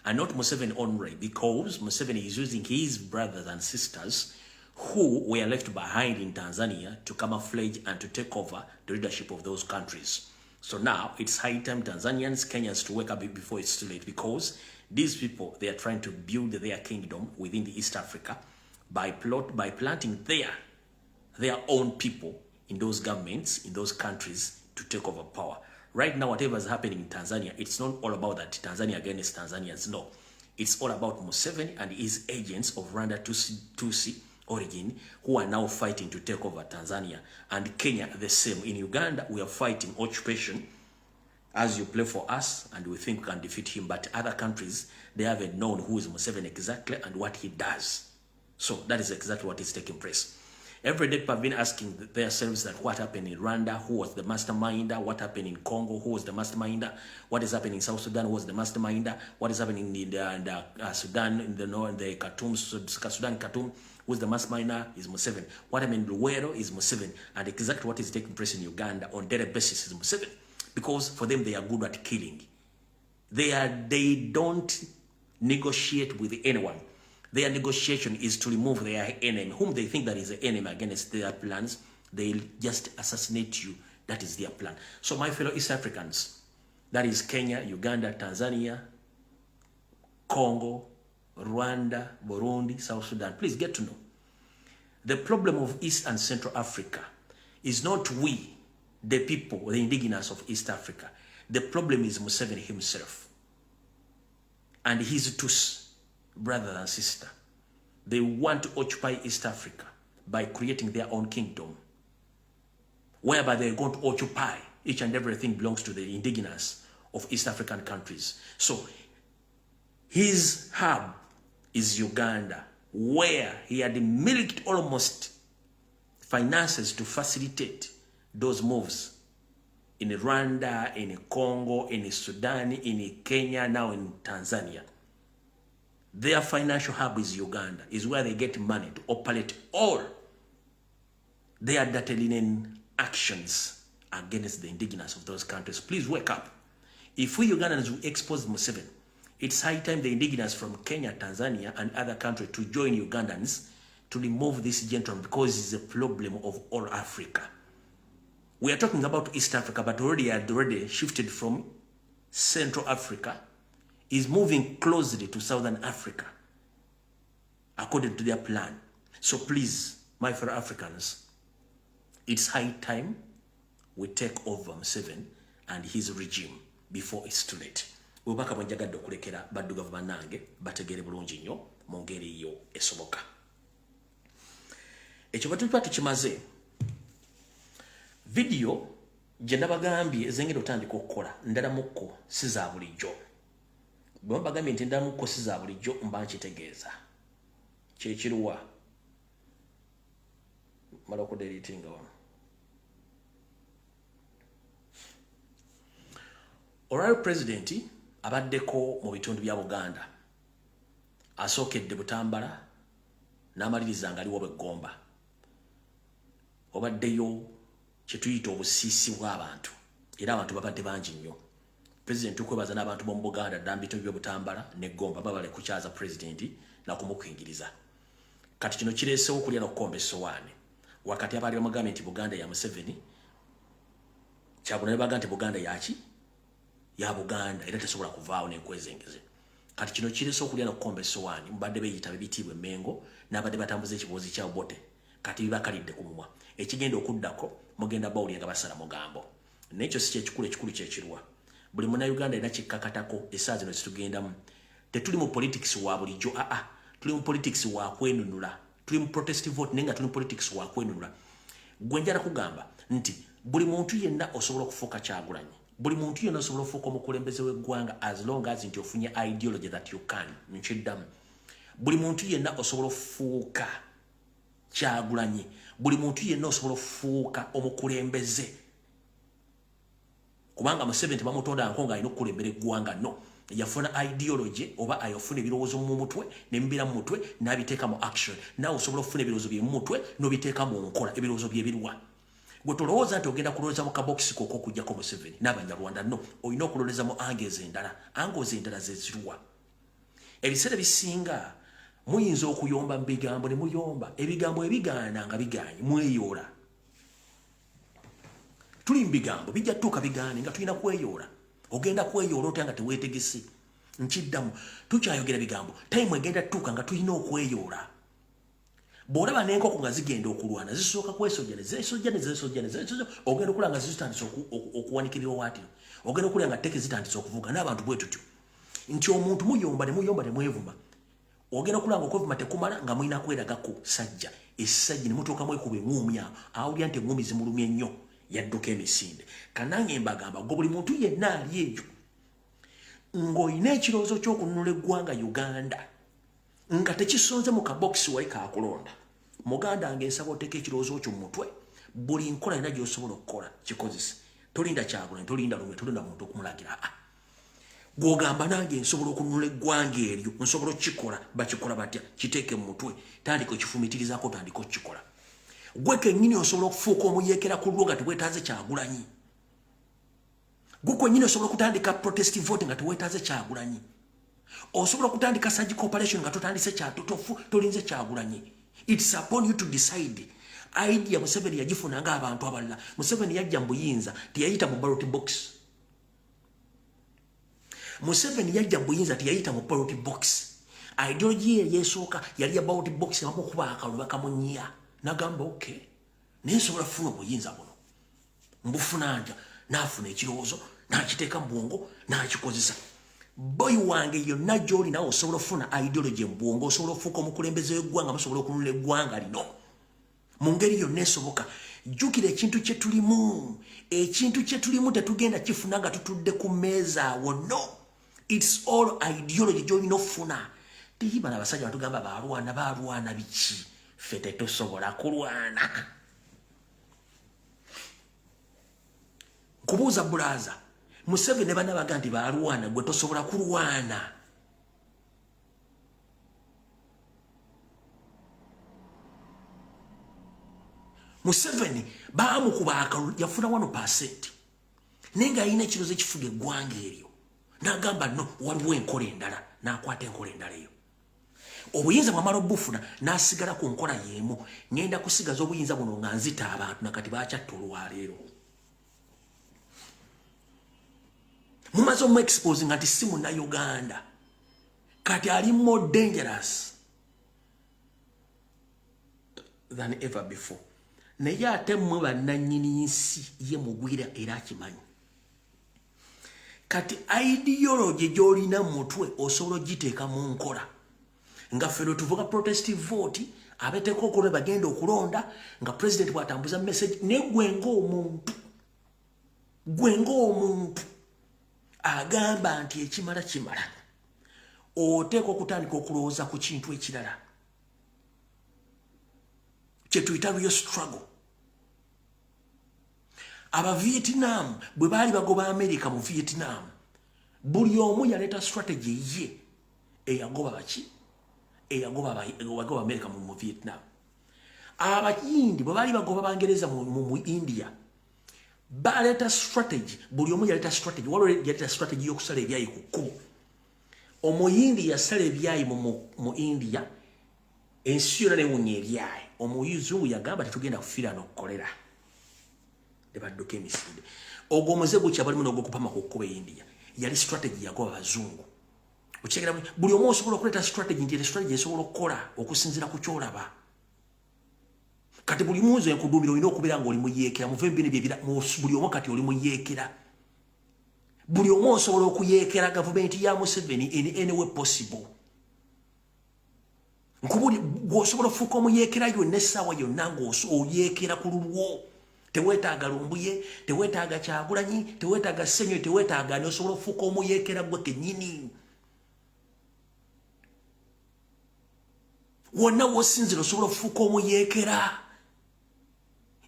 And not Museveni only, because Museveni is using his brothers and sisters who were left behind in Tanzania to camouflage and to take over the leadership of those countries. So now it's high time Tanzanians, Kenyans to wake up before it's too late, because these people, they are trying to build their kingdom within the East Africa by planting their own people in those governments, in those countries to take over power. Right now, whatever is happening in Tanzania, it's not all about that Tanzania against Tanzanians. No, it's all about Museveni and his agents of Rwanda Tutsi origin who are now fighting to take over Tanzania, and Kenya the same. In Uganda, we are fighting occupation as you play for us, and we think we can defeat him, but other countries, they haven't known who is Museveni exactly and what he does. So that is exactly what is taking place. Every day people have been asking themselves that what happened in Rwanda, who was the masterminder, what happened in Congo, who was the masterminder, what is happening in South Sudan, who was the masterminder, what is happening in the Sudan, in the north, the Khartoum, Sudan, Khartoum, who is the masterminder is Museveni. What happened in Luwero is Museveni, and exactly what is taking place in Uganda on daily basis is Museveni, because for them they are good at killing. They don't negotiate with anyone. Their negotiation is to remove their enemy, whom they think that is the enemy against their plans. They'll just assassinate you. That is their plan. So my fellow East Africans, that is Kenya, Uganda, Tanzania, Congo, Rwanda, Burundi, South Sudan, please get to know. The problem of East and Central Africa is not we, the people, the indigenous of East Africa. The problem is Museveni himself and his Tus. Brother and sister, they want to occupy East Africa by creating their own kingdom, whereby they're going to occupy each and everything belongs to the indigenous of East African countries. So his hub is Uganda, where he had milked almost finances to facilitate those moves in Rwanda, in Congo, in Sudan, in Kenya, now in Tanzania. Their financial hub is Uganda, is where they get money to operate all their dirty linen actions against the indigenous of those countries. Please wake up. If we Ugandans will expose Museveni, it's high time the indigenous from Kenya, Tanzania, and other countries to join Ugandans to remove this gentleman, because it's a problem of all Africa. We are talking about East Africa, but already shifted from Central Africa, is moving closely to Southern Africa, according to their plan. So please, my fellow Africans, it's high time we take over Museveni and his regime before it's too late. Ubaka mwenjagadde okulekera baddu government nange bategere bulungi nnyo mu ngeri yo esoboka. Ekyo batupa tukimaze. Video gye nabagambye ezengera otandika okukola ndala mukko si za bulijjo. Bwe mbagambye nti ndala mukko si za bulijjo mba nkitegeeza. Kyekiruwa mala okudelitinga wano. Olwali president abaddeko mu bitundu bya Buganda asookedde Butambala n'amaliriza nga aliwo Begomba. Obaddeyo kye tuyita obusiisi bw'abantu era abantu babadde bangi nnyo. President okwebaza n'abantu b'omu Buganda ddala mu bitundu by'e Butambala ne Gomba babale kukyaza president na kumukuyingiriza. Kati kino kireesewo okulya n'okukomba essowaani wakati abaali bamugambye nti Buganda ya Museveni, Kyagulanyi ne baga nti Buganda yaki ya Buganda era tesobola kuvaawo n'enkwezengeze. Kati kino kireese okulya n'okukomba essowaani mubadde beeyita bebitiibwa emmengo n'abadde batambuza ekiboozi kya Obote kati bibakalidde ku mumwa. Ekigenda okuddako mugenda bawulira nga basala mugambo. N'ekyo si kyekikulu, ekikulu kyekirwa. Buli munnayuganda era kikkakatako essaawa zino zitugendamu. Tetuli mu politics wa bulijjo, tuli mu politics wa kwenunula. Tuli mu protest vote naye nga tuli mu politics wa kwenunula. Gwe njala kugamba nti buli muntu yenna osobola okufuuka Kyagulanyi. Buli muntu yenna osobola okufuuka omukulembeze w'eggwanga as long as nti ofunye ideology that you can. Nkiddamu. Buli muntu yenna osobola okufuuka Kyagulanyi. Buli muntu yenna osobola okufuuka omukulembeze. Kubanga Museveni bamutonda nkonga alina okukulembera eggwanga no. Yafuna ideology oba ayofuna ebirowoozo mu mutwe n'embira mu mutwe n'abiteeka mu action. Nawe osobola okufuna ebirowoozo bye mu mutwe n'obiteeka mu nkola, ebirowoozo bye birwa. Gwe tolowooza nti ogenda kulowooza mu kabokisi koko okujjako Museveni n'Abanyarwanda no. Olina okulowooza mu angles endala. Angles endala ze zirwa. Ebiseera bisinga muyinza okuyomba mu bigambo ne muyomba. Ebigambo ebigaana nga biganye mweyoola. Tuli mu bigambo bijja tuuka bigaane nga tulina kweyoola. Ogenda kweyoola otya nga teweetegese. Nkiddamu tukyayogera bigambo. Time egenda tuuka nga tulina okweyoola. Bw'olaba n'enkoko nga zigenda okulwana zisooka kwesojjaneza ogenda okulaba nga zitandise okuwanikirira waatiro. Ogenda okulaba nga tteke zitandise okuvuga n'abantu bwe tutyo. Nti omuntu muyomba ne mwevuma. ogenda kulanga okwevuma tekumala nga mulina kweragako sajja essajja ne mutuuka mwekuba eŋŋumi awo awulira nti eŋŋumi zimulumya ennyo yadduka emisinde kanange mbagamba gwe buli muntu yenna ali eyo ng'olina ekirowoozo ky'okununula eggwanga Uganda nga tekisonze mu kabokisi wali kakulonda muganda wange nsaba oteeka ekirowoozo kyo mu mutwe buli nkola yonna gy'osobola okukola kikozese tolinda Kyagulanyi tolinda Lumbuye tolinda muntu okumulagira gw'ogamba nange nsobola okununula eggwanga eryo nsobola okukikola bakikola batya kiteeke mu mutwe tandika okifumitirizaako tandika okukikola gwe kennyini osobola okufuuka omuyeekera ku lwo nga teweetaaze Kyagulanyi gwe kwennyini osobola okutandika protest vote nga teweetaaze Kyagulanyi osobola okutandika surgical operation nga totandise tolinze Kyagulanyi. It's upon you to decide. Idea Museveni yagifuna nga abantu abalala. Museveni yajja mu buyinza teyayita mu ballot box. Museveni yajja mu buyinza teyayita mu ballot box. Ideology ye yesooka yali ya ballot box bamukuba akalulu bakamunnya nagamba okay nensobola kufuna obuyinza buno mbufunanja naafuna ekirowoozo nakiteeka mu bwongo nakikozesa. Boy wange yonna gy'oli nawe osobola okufuna ideology mu bwongo osobola okufuuka omukulembeze w'eggwanga musobola okununula eggwanga lino mu ngeri yonna esoboka. Jjukira ekintu kye tulimu tetugenda kifuna nga tutudde ku mmeeza awo no. It's all ideology gy'olina okufuna. Tiyibana abasajja batugamba balwana biki ffe tetusobola kulwana. Kubuuza bulaza Museveni ne banna baga nti balwana gwe tosobola kulwana. Museveni baamukuba akalulu yafuna 1% naye ng'alina ekirowoozo ekifuga eggwanga eryo n'agamba no waliwo enkola endala n'akwata enkola endala eyo. Obuyinza bwamala obufuna n'asigala ku nkola y'emu ngenda kusigaza obuyinza buno nga nzita abantu nakati bakyatta olwaleero. Mumaze omu-expose nga nti si Munnayuganda kati ali more dangerous than ever before. Naye ate mmwe bannannyini nsi ye mugwira era akimanyi. Kati ideology gy'olina mu mutwe osobola ogiteeka mu nkola. Nga ffe tuvuga protestive vote abeteeka okulwe bagenda okulonda nga president bw'atambuza message ne gwe ng'omuntu agamba nti ekimala kimala oteeka okutandika okulowooza ku kintu ekirala kye tuyita real struggle. Aba Vietnam bwe baali bagoba America mu Vietnam buli omu yaleeta strategy ye eyagoba baki eyagoba America mu Vietnam. Abayindi bwe baali bagoba Bangereza mu India baleeta strategy buli omu yaleeta strategy waliwo yaleeta strategy y'okusala ebyayi ku kkubo. Omuyindi yasala ebyayi mu India ensi yonna newunya ebyayi. Omuzungu yagamba tetugenda kufiira n'okukolera ne badduka emisinde. Ogwo omuze gukya balimu n'ogwokupama ku kkubo India yali strategy yagoba Abazungu. Okyegera buli omu osobola okuleeta strategy nti strategy esobola okukola okusinziira ku kyolaba. Kati buli munzo enkuduumiro olina okubeera ng'oli muyeekera muve bino buli omu kati oli muyeekera. Buli omu osobola okuyeekera gavumenti ya Museveni in any way possible. Nkubuli gwosobola okufuuka omuyeekera yonna essaawa yonna ng'oyeekera ku lulwo. Teweetaaga Lumbuye, teweetaaga Kyagulanyi, teweetaaga Ssenyoyi, teweetaaga ani osobola okufuuka omuyeekera gwe kennyini. Wonna w'osinzira osobola okufuuka omuyeekera.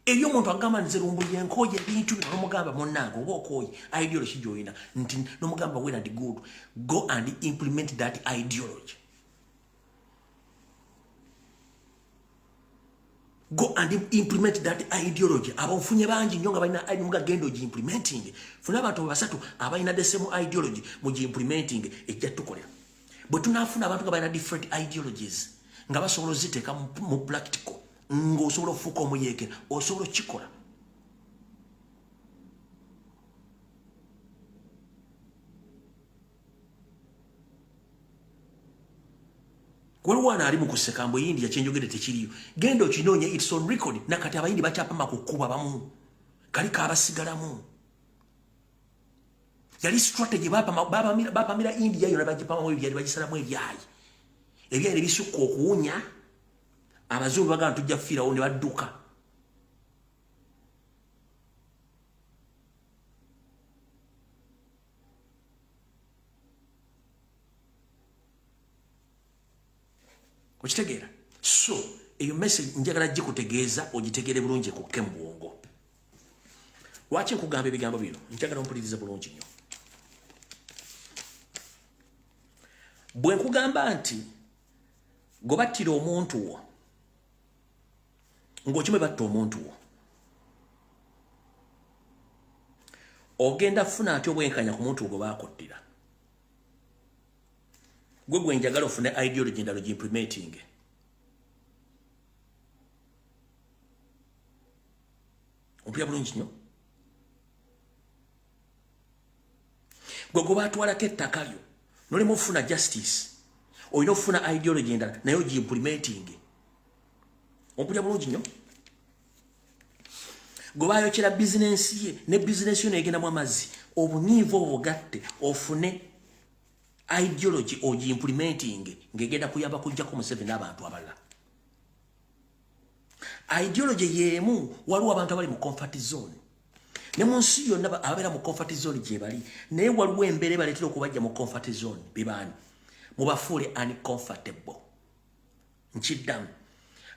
Eyo omuntu agamba nze Lumbuye nkooye ebintu bino n'omugamba munnange oba okooye ideology gy'olina nti n'omugamba well and good go and implement that ideology. Go and implement that ideology. Abafunye bangi nnyo nga balina muga genda ogi-implementing. Funa abantu basatu abalina the same ideology mu gi-implementing ejja tukolera. Bwe tunaafuna abantu nga balina different ideologies nga basobola oziteeka mu practical ng'osobola okufuuka omuyeekera osobola okukikola. Waliwo ali mu kuseka mbu India kyenjogedde tekiriyo. Genda okinoonya it's on record nakati abayindi bakyapama ku kkuba bamu kali kaabasigalamu. Yali strategy bapamira India yonna bagipamamu ebyayi bagisalamu ebyayi. ebyali bisukka okuwunya abazungu bagamba tujja kufiirawo ne badduka. Okitegeera? So eyo message njagala gikutegeeza ogitegeere bulungi kukke mu bwongo. Lwaki nkugamba ebigambo bino? Njagala ompulirize bulungi nnyo. Bwe nkugamba nti gobattira omuntu wo ng'okimwe batta omuntu wo, ogenda kufuna ati obwenkanya ku muntu gwe baakuttira. Gwe njagala ofune ideology endala implementing. Ompulira bulungi nnyo. Gwe baatwalako ettaka lyo nolema ofuna justice, olina ofuna ideology endala naye ogiimplementing. Ompulira bulungi nnyo. Gwe baayokera bizinensi ye ne bizinensi yo neegendamu amazzi, obunyiivu obugatte ofune ideology ogiimplementing ng'egenda kuyamba kujjako Museveni n'abantu abalala. Ideology yeemu waliwo abantu abali mu comfort zone. Ne mu nsi yonna ababeera mu comfort zone gye bali, naye waliwo embeera ebaleetera okubajja mu comfort zone. Bibaani mubafuule uncomfortable. Nkiddamu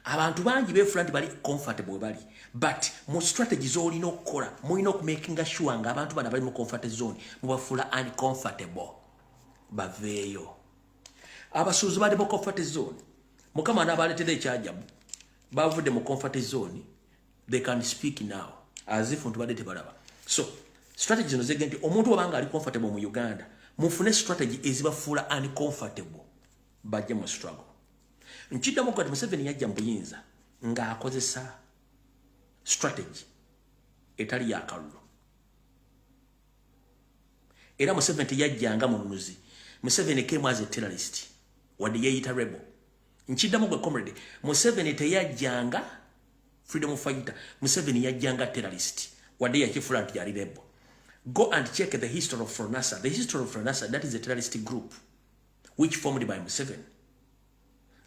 abantu bangi beefula nti bali comfortable bali, but mu strategy z'olina okukola mulina okumakinga sure nga abantu bano bali mu comfort zone mubafuula uncomfortable. Baveeyo abasuuzi bali mu comfort zone. Mukama n'abaleetera ekyajabu bavudde mu comfort zone, they can speak now as if ntubadde tebalaba. So strategy zino zege nti omuntu obanga ali comfortable mu Uganda mufune strategy ezibafuula uncomfortable bajje mu struggle. Nkiddamu kati Museveni yajja mu buyinza ng'akozesa strategy etali ya kalulu. Era Museveni teyajjanga mununuzi. Museveni came as a terrorist wadde yeeyita rebel. Nkiddamu gwe comrade, Museveni teyajjanga freedom fighter. Museveni yajjanga terrorist wadde yakifuula nti yali rebel. Go and check the history of Fronasa. The history of Fronasa, that is a terrorist group which formed by Museveni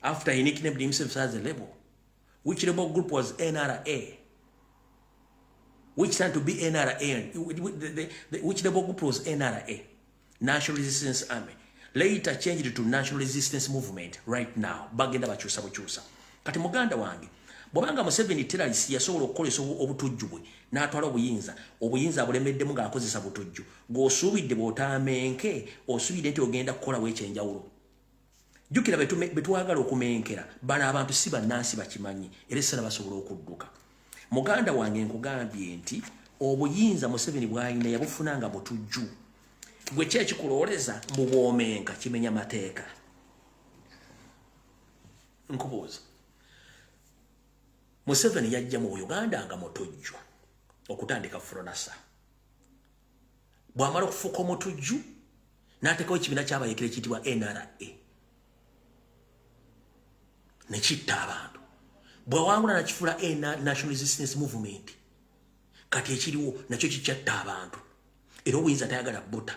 after he nicknamed himself as a rebel. Which rebel group was NRA, which turned to be NRA. Which rebel group was NRA, National Resistance Army. Later changed to National Resistance Movement right now. Bagenda bakyusa bukyusa. Kati muganda wange, bwabanga Museveni terrorist yasobola okukolesa obutujju bwe n'atwala obuyinza abulemeddemu ng'akozesa butujju, ng'osuubidde bw'otaamenke osuubidde nti ogenda kukolawo ekyenjawulo. Jjukira betwagala okumenkera bano abantu si bannansi bakimanyi era essala basobola okudduka. Muganda wange nkugambye nti obuyinza Museveni bw'alina yabufunanga butujju. Gwe ki ekikulooleza mu bwomenka kimenya mateeka? Nkubuuza. Museveni yajja mu Uganda nga mutujju okutandika Fronasa. Bw'amala okufuuka omutujju n'ateekawo ekibiina ky'abayekera ekiyitibwa NRA ne kitta abantu. Bw'awangula nakifuula National Resistance Movement. Kati ekiriwo nakyo kikyatta abantu. Era obuyinza tayagala buta.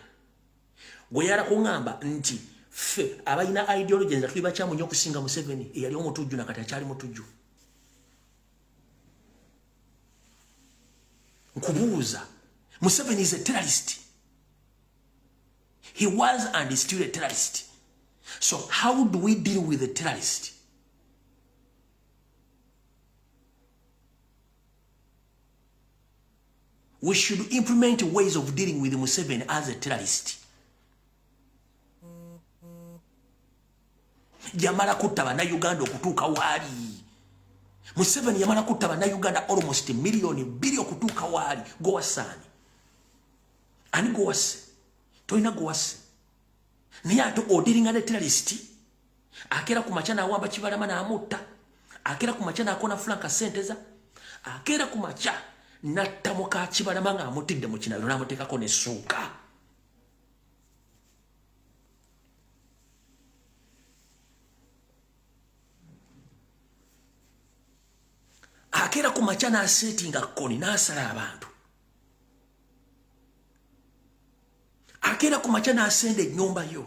Gwe yala kuŋŋamba nti ffe abalina ideology nga tuli bakyamu nnyo okusinga Museveni eyali omutujju nakati akyali mutujju. Nkubuuza, Museveni is a terrorist. He was and is still a terrorist. So how do we deal with a terrorist? We should implement ways of dealing with Museveni as a terrorist. Yamala kutta bannayuganda okutuuka waali. Museveni yamala kutta bannayuganda almost million billion okutuuka waali. Gowasaani. Ani gowase? Toyina gowase. Naye ate odiringa ne terrorist. Akeera ku makya n'awamba Kibalama n'amutta. Akeera ku makya n'akona Franka Senteza. Akeera ku makya natta muka Kibalama ng'amutidde mu kinabiro n'amuteekako n'essuuka. Akeera ku makya n'aseetinga kkoni n'asala abantu. Akeera ku makya n'asenda ennyumba yo.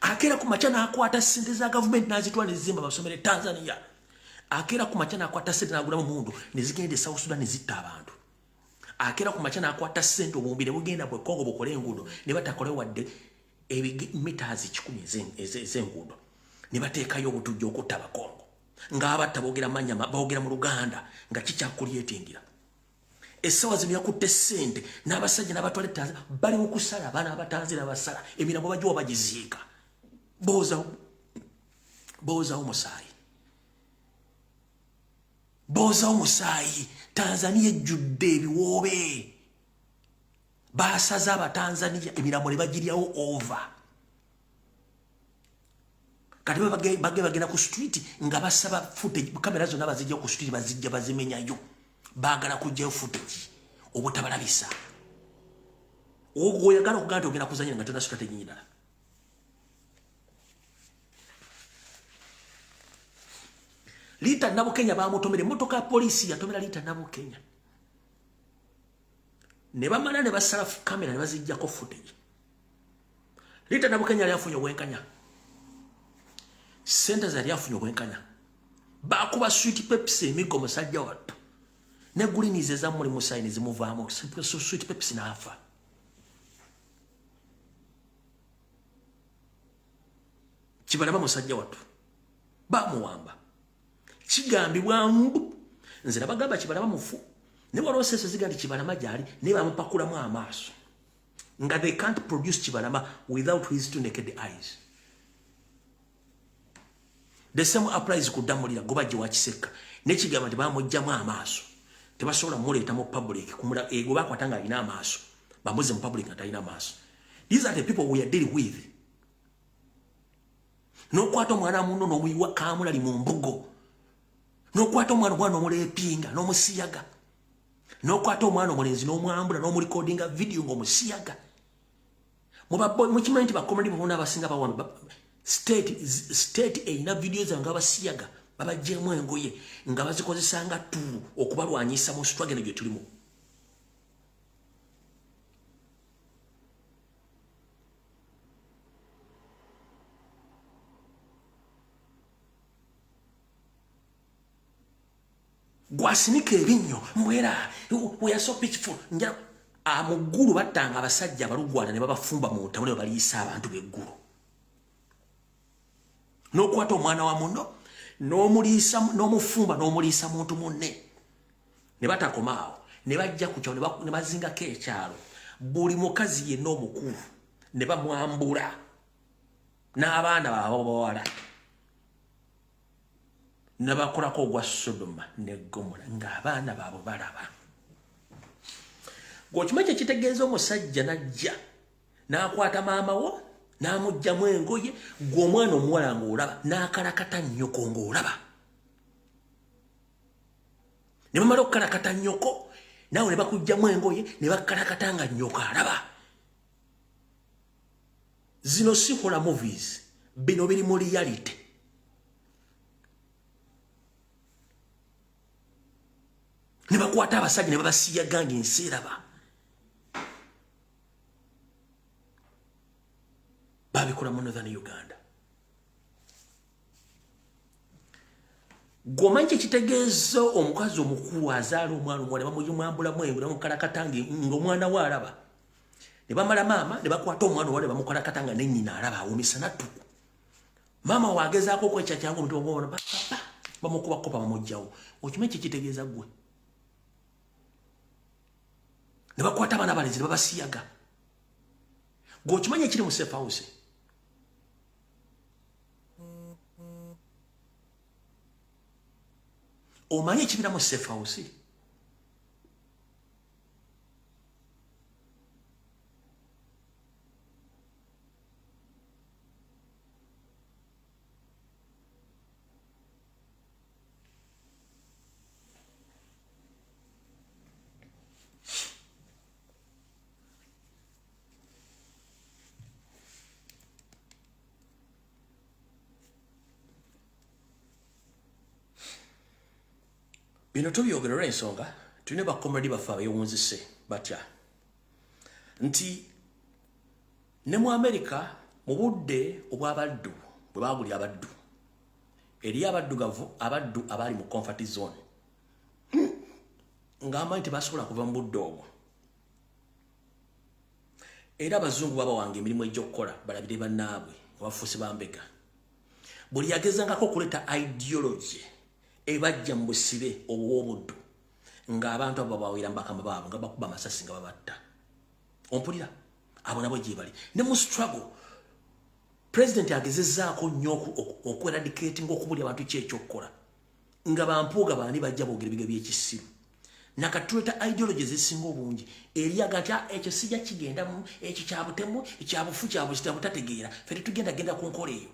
Akera ku machana akwata sente za government nazitwala zimba basomere Tanzania. Akera ku machana akwata sente nagula mu mundu nizigende South Sudan zitta abantu. Akera ku machana akwata sente obumbire bugenda bwe Kongo bukole engudo ne batakole wadde mitazi 10 ezengudo ne bateekayo obutujjo okutaba Kongo nga abatabogera manya bogera mu Luganda nga kicha creatingira esawa zino yakutte sente n'abasajja n'abatwale Tanzania bali okusala abana abatanzira basala emiramo bajjo bagiziika boza omusaayi Tanzania ejjudde ebiwoobe basaza abatanzania emiramo ne bagiryawo over kati bagenda ku street nga basaba footage kamera zonna bazijja ku street bazijja bazimenyayo baagala kujjayo footage obutabalabisa oyagala okuganda ogenda kuzanya nga tona strategy nyinala Lita Nabo Kenya bamutomere motoka ya polisi yatomera Lita Nabo Kenya ne bamala ne basala kamera ne bazijja ko footage Lita Nabo Kenya yafunye obwenkanya sente za yafunye obwenkanya bakuba sweet Pepsi emigo musajja watto ne gulinize za muri musayini zimuvamo sweet Pepsi na afa Kibalama musajja watto bamuwamba kigambibwa mbu nzira bagamba Kibalama mufu ne walosese zigandi Kibalama jali ne bamupakulamu amaaso nga they can't produce Kibalama without his two naked eyes. The same applies ku Damulira gobaje wa Kiseka ne kigamba nti bamujjamu amaaso tebasobola muleeta mu public kumula ego bakwatanga alina amaaso bamuze mu public atalina amaaso. These are the people we are dealing with. No kwato mwana muno no muyiwa kamula li mu mbugo. No kwato mwana omulepinga no musiyaga. No kwato omwana omulenzi no mwambula no recordinga video ngo musiyaga. Mukimanyi nti bakomedi bonna abasinga bawambi state ina videos nga basiyaga babajjemu engoye nga bazikozesanga tu okubalwanyisa mu struggle gye tulimu. Gwasinika ebinyo mwera we are so peaceful nja amuguru batanga abasajja balugwana ne babafumba mu ntawule baliyisa abantu beggulu no kwato omwana wa muno no mulisa no mufumba no mulisa muntu munne ne batakomaawo ne bajja ku kyo ne bazinga ke ekyalo buli mukazi yenna omukulu ne bamwambula n'abaana baabo bawala nabakolako ogwa Sodoma ne Gomora ng'abaana baabo balaba. Gwokimanyi kitegeeza omusajja najja n'akwata maama wo n'amugjamu engoye gw'omwana omuwala ng'olaba n'akalakata nnyoko ng'olaba. Ne bamala okukalakata nnyoko naawe ne bakugjamu engoye ne bakalakata nga nnyoko alaba. Zino si horror movies, bino biri mu reality. Ne bakwata abasajja ne babasiyaga ng'ensi eraba. Babikola mu Northern Uganda. Gomanyi kitegeeza omukazi omukulu azaala omwana omuwala bamuyimwambulamu engo ne bamukalakata ng'omwana we alaba. Ne bamala maama ne bakwata omwana omuwala ne bamukalakata nga ne nnyina alaba awumisa nattu. Maama waagezaako okwekyakyangu omutima gw'omwana papa bamukubako bamugjawo. Okimanyi kitegeeza ggwe. Ne bakwata abaana abalenzi ne babasiyaga. Gwokimanyi ekiri mu safe house. Omanyi ekibira mu safe house. Bino tubyogera ensonga tulina bakomedi baffe abeyewunzise batya nti ne mu America mu budde obw'abaddu bwe baagulya abaddu eri abaddugavu abaddu abali mu comfort zone ng'amanyi tebasobola kuva mu budde obwo era abazungu babawanga emirimu egy'okukola balabire bannaabwe abafuusi bambega buli yagezangako okuleeta ideology ebajja mu busibe obw'obuddu ng'abantu abo babawera mu bakama baabwe nga bakuba amasasi nga babatta ompulira abo nabo gye bali ne mu struggle president agezezzaako nnyo okweradicatinga okubulya abantu kyekyokukola nga bampuuga bandi bajja boogera ebiga by'ekisiru nakatuleta ideology ezisinga obungi eriyaga nti ekyo sijja kigendamu ekyo kyabutemu ekyabufu kyabutategeera ffe tetugenda ku nkola eyo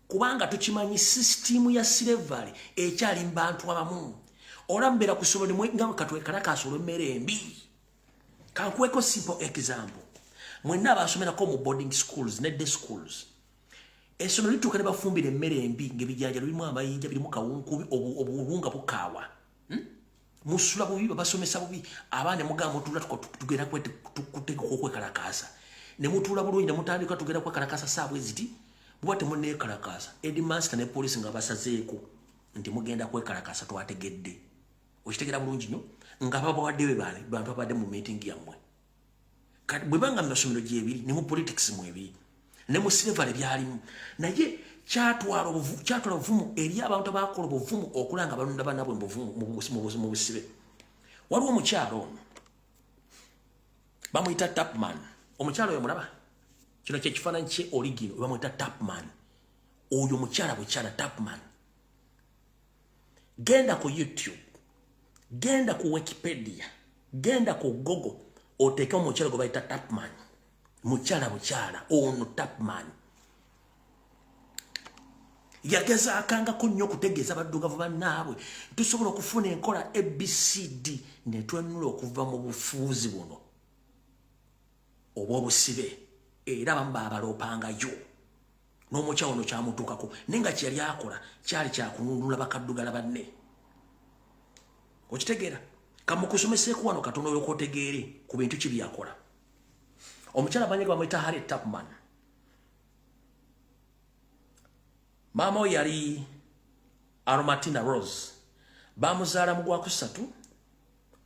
kubanga tukimanyi sisitimu ya slavery ekyali mu bantu abamu olambera ku ssomero nga katwekalakaasa olw'emmere embi kankuweko simple example mwenna abasomerako mu boarding schools ne day schools essomero lituuka ne bafumbira emmere embi ng'ebijanja birimu amayinja birimu kawunkubi obuwunga bukaawa musula bubi babasomesa bubi abaana mugamba mutula tugenda kuteeka okwekalakaasa ne mutuula bulungi ne mutandika tugenda kwekalakaasa saabwe ziti muba temunneekalakaasa headmaster ne poliisi nga basazeeko nti mugenda kwekalakaasa twategedde okitegera bulungi nnyo nga babawaddewe bantu abadde mu meeting yammwe kati bwe banga mu masomero gyebiri ne mu politics mwebiri ne mu slavery byalimu naye kyatwala obuvumu eri abantu abakola obuvumu okulanga balonda bannaabwe mu busibe waliwo omukyalo ono bamuyita tapman omukyalo oyo mulaba kino kyekifaananyi kye origino bamuyita tapman oyo mukyala bukyala tapman genda ku YouTube genda ku Wikipedia genda ku Google oteekemu omukyala gwe bayita tapman mukyala bukyala ono tapman yagezaakangako nnyo okutegeeza baddugavu bannaabwe tusobola okufuna enkola abcd ne twenula okuva mu bufuuzi buno obw'obusibe era abamu baabaloopangayo n'omukyawo ono kyamutuukako naye nga kyeyali akola kyali kyakununula bakaddugala banne okitegeera kamukusomeseeko wano katono oyokootegeere ku bintu ki byakola omukyala banyega bamwita Harriet Tubman maama we yali Aromatina Rose bamuzaala mu Gwakusatu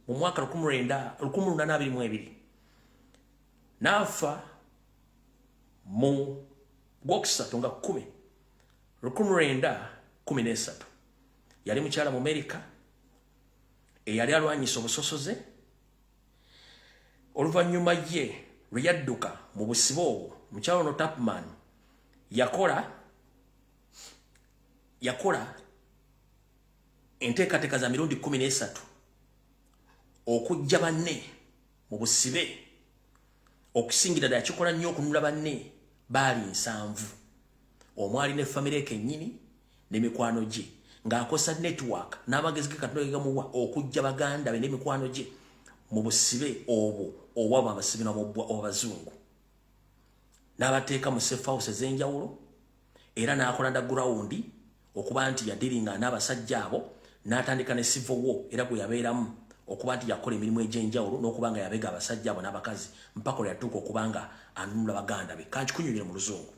mu mwaka 1822 n'afa mu Gwokusatu nga 1913 yali mukyala mu America eyali alwanyisa obusosoze oluvannyuma ye lwe yadduka mu busibe obwo mukyala ono Tubman yakola enteekateeka za mirundi 13 okujja banne mu busibe okusingira ddala kikola nnyo okununula banne baali 7 omwali ne famire kennyini n'emikwano gye ng'akosa network n'amagezi ge Katonda ge gamuwa okujja baganda be n'emikwano gye mu busibe obwo obwaba abasibe n'abazungu n'abateeka mu safe house ez'enjawulo era n'akola underground okuba nti yadiringa n'abasajja abo n'atandika ne civil war era gwe yabeeramu okuba nti yakola emirimu egy'enjawulo n'okuba nga yabega abasajja abo n'abakazi mpaka lwe yatuuka okuba nga anunula baganda be kankikunyumire mu luzungu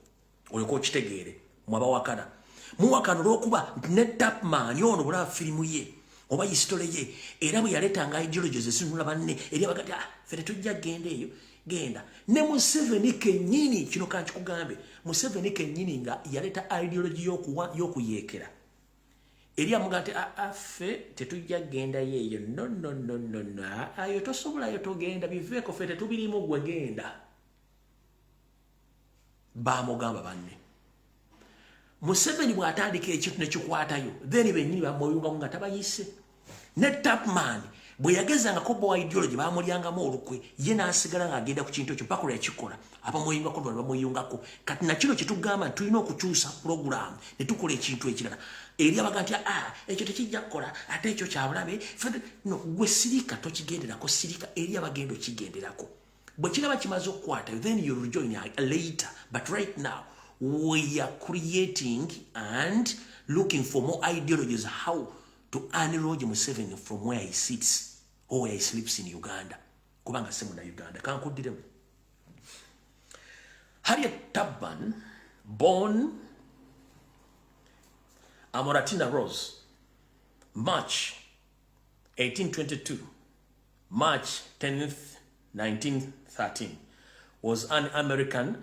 olyoka okitegeere mwabawakana muwakana olw'okuba ne Tubman ono bulaba firimu ye oba hisitole ye era bwe yaleetanga ideologies ezinunula banne eri abagati ffe tetujja genda eyo genda ne Museveni kennyini kino kankikugambe Museveni kennyini nga yaleeta ideology y'okuyeekera eri amuga nti ffe tetujja genda yeeyo no ayo tosobolayo togenda biveeko ffe tetubirimu gwe genda baamugamba banne Museveni bw'atandika ekintu ne kikwatayo then bennyini bamuyungamu nga tabayise ne Tubman bwe yagezangako bowa ideology baamulyangamu olukwe ye n'asigala ng'agenda ku kintu ekyo mpaka lwe yakikola abamuyungako lwali bamuyungako kati nakino kye tugamba nti tulina okukyusa puroguramu ne tukola ekintu ekirala eri abaga nti ekyo tekijja kukola ate ekyo kyabulabe no gwe sirika tokigenderako sirika eri abagenda okigenderako bwe kiraba kimaze okukwatayo then you rejoin later but right now we are creating and looking for more ideologies how to unload Museveni from where he sits or where he sleeps in Uganda. Kubanga se muna Uganda. Kankuddiremu. Harriet Tubman, born Amoratina Rose, March 1822, March 10th, 1913, was an American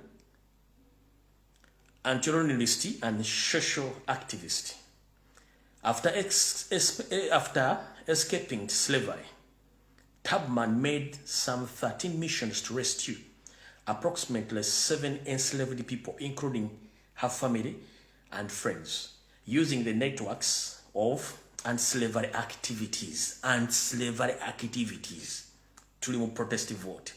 anti-colonialist and social activist. After escaping slavery, Tubman made some 13 missions to rescue approximately 7 enslaved people, including her family and friends, using the networks of anti-slavery activities to remove protest vote,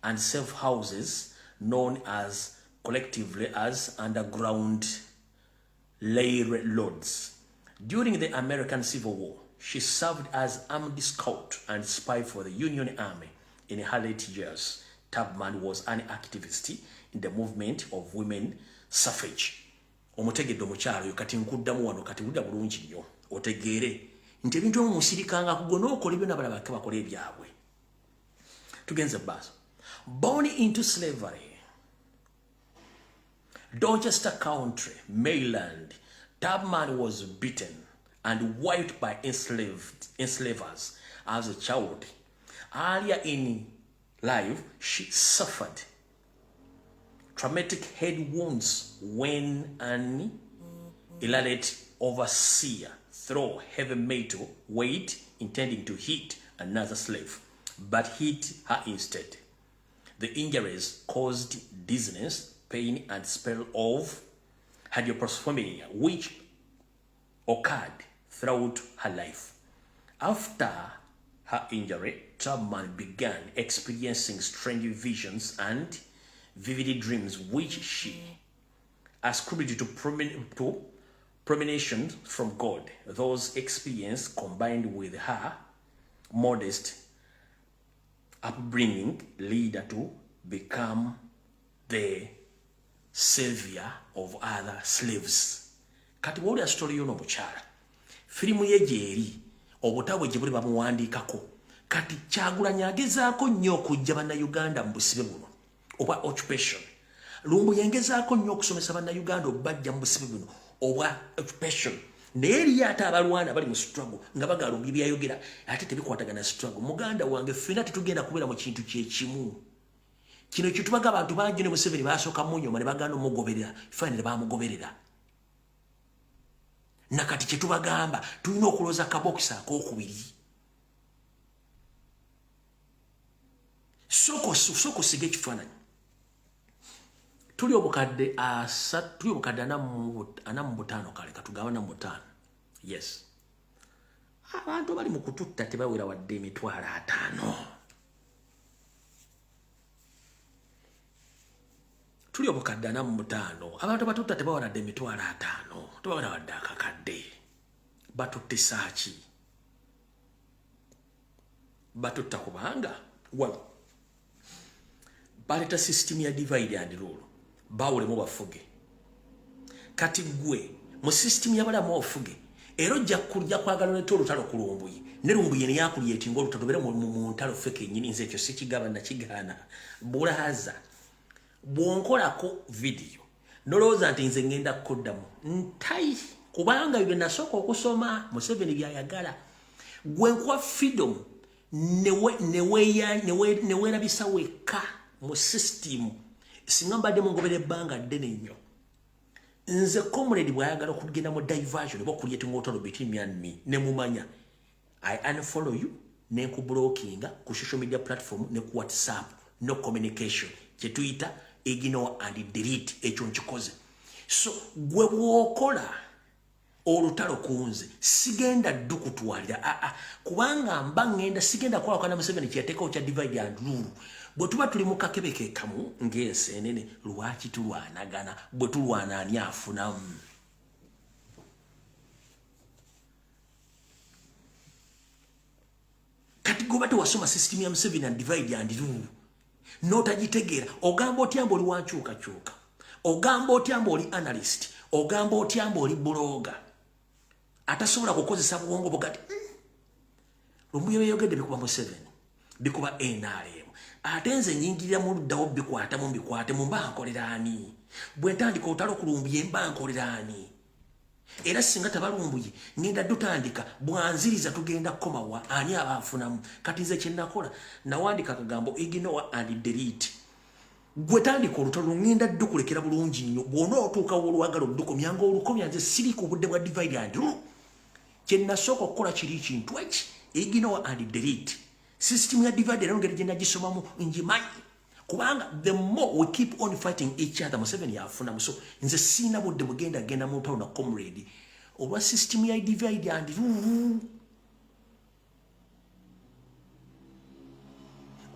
and safe houses known as collectively as underground railroads. During the American Civil War, she served as armed scout and spy for the Union Army. In her late years, Tubman was an activist in the movement of women suffrage. Omutegedde omukyalo kati nkuddamu wano kati budda bulungi nnyo otegeere nti ebintu omusirikanga kugona okola ebyo n'abalala bakola ebyabwe. Tugenze baaso. Born into slavery, Dorchester County, Maryland, Tubman was beaten and whipped by enslavers as a child. Earlier in life, she suffered traumatic head wounds when an illiterate overseer threw heavy metal weight intending to hit another slave, but hit her instead. The injuries caused dizziness, pain, and spell of hydroprospermia, which occurred throughout her life. After her injury, Tubman began experiencing strange visions and vivid dreams, which she ascribed to premonitions from God. Those experiences, combined with her modest upbringing, lead her to become the savior of other slaves. Kati woli story yono mukyala filimu ye gyeri obutabwe gye buli bamuwandiikako kati Kyagulanyi agezaako nnyo okujja bannayuganda mu busibe buno obwa occupation. Lumbuye ngezaako nnyo okusomesa bannayuganda obajja mu busibe buno obwa occupation. Naye eriyo ate abalwana bali mu struggle nga bagala Lumbuye byayogera ate tebikwatagana struggle. Muganda wange ffenna tetugenda kubeera mu kintu kyekimu. Kino kitubaga abantu bangi ne Museveni basooka munyoma ne baganda omugoberera fine ne bamugoberera. Nakati kyetubagamba tulina okulooza kabokisa ak'okubiri. Soko sige ekifaananyi. Tuli obukadde 45 kale katugabana mu 5. Yes. Abantu bali mu kututta tebawera wadde emitwalo 5. Tuli obukadde 45. Abantu batutta tebawera wadde emitwalo 5. Tebawera wadde akakadde. Batutte saaki. Batutta kubanga wano baleta system ya divide and rule. Bawulemu bafuge. Kati gwe mu system ya balamu ofuge. Ero jja kwagala oleta olutalo ku Lumbuye. Ne Lumbuye ne yakuliyeti ng'olutalo bere mu ntalo feke nnyini nze ekyo sikigaba na kigaana. Bulaza. Bwonkolako video. Nolowooza nti nze ngenda kuddamu. Ntayi. Kubanga bye nasooka okusoma Museveni byayagala. Gwe nkuwa freedom neweerabisa wekka mu system. Singa mbadde mungobera ebbanga ddene nnyo. Nze comrade bw'ayagala okugenda mu diversion oba okulyetinga otalo between me and me ne mumanya. I unfollow you ne nkublockinga ku social media platform ne ku WhatsApp. No communication. Kye tuyita ignore and delete ekyo nkikoze. So gwe bw'okola olutalo kunze sigenda ddu kutwalira kubanga mba ngenda sigenda kwawukana Museveni kyeyateekawo kya divide and rule. Bwe tuba tuli mu kakebeke kamu ng'enseenene lwaki tulwanagana bwe tulwana ani afunamu. Kati goba tewasoma system ya Museveni and divide and rule n'otagitegeera ogamba otya mbu oli wankyukakyuka, ogamba otya mbu oli analyst, ogamba otya mbu oli blogger atasobola kukozesa bwongo bugati. Lumbuye byeyogedde bikuba Museveni bikuba NRM. atenze nyingirira mu luddawo bikwata mu bikwate mu mbankolera ani bwe ntandika otalo kulumbuye mbankolera ani era singa tabalumbuye ngenda dutandika bwanziriza tugenda komawa ani abafunamu kati nze kyennakola nawandika akagambo ignore and delete gwe tandika olutalo ngenda dukulekera bulungi nnyo bw'ona otuuka olwagala odukomya nga olukomya nze siri ku budde bwa divide and rule kyennasooka okukola kiri kintu eki ignore and delete system ya divide and rule gye nagisomamu ngimanyi kubanga the more we keep on fighting each other Museveni yafunamu so nze sina budde genda mu ntalo na comrade olwa system ya divide and rule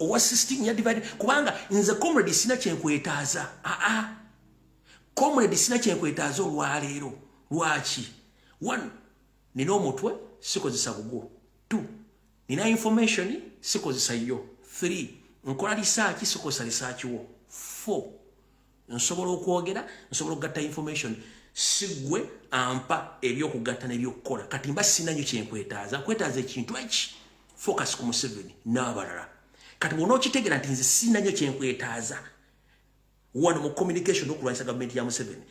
owa system ya divide kubanga nze comrade sina kyenkwetaaza comrade sina kyenkwetaaza olwaleero lwaki 1 nina omutwe sikozesa bugwo 2 nina information sikozesa yo 3 nkola research sikozesa research wo 4 nsobola okwogera nsobola okugatta information sigwe ampa ebyokugatta nebyokukola kati mba sinanyo kyenkwetaaza nkwetaaza ekintu eki focus ku Museveni n'abalala kati bw'onookitegera nti nze sinanyo kyenkwetaaza wano mu communication okulwanyisa gavumenti ya Museveni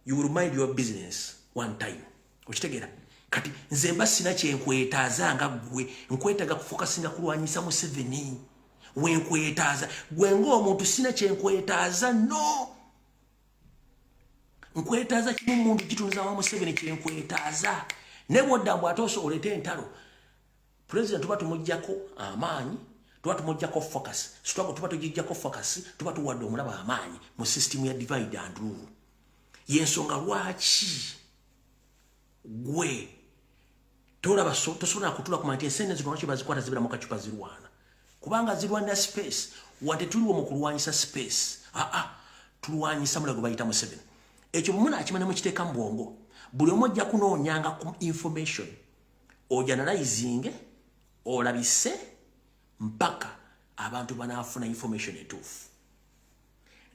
you will mind your business one time okitegera kati nze mba sina kyenkwetaaza nga gwe nkwetaaga kufokasinga kulwanyisa Museveni wenkwetaaza gwe ng'omuntu sina kyenkwetaaza no nkwetaaza kimu mundu kitunza wa Museveni kyenkwetaaza ne bw'odda ate osobolete entalo president tuba tumuggyako amaanyi tuba tumuggyako focus tuba tugijjako focus tuba tuwadde omulaba amaanyi mu system ya divide and rule yensonga lwaki gwe tolaba tosobola kutula ku manti ensenene zino lwaki bazikwata zibira mu kacupa zirwana kubanga zirwanira space wante tuliwo mu kulwanyisa space tulwanyisa mulago bayita Museveni ekyo mumuna akimanya mu kiteeka mu bwongo buli omu ojja kunoonyanga ku information ojanalizinge olabise mpaka abantu banaafuna information etuufu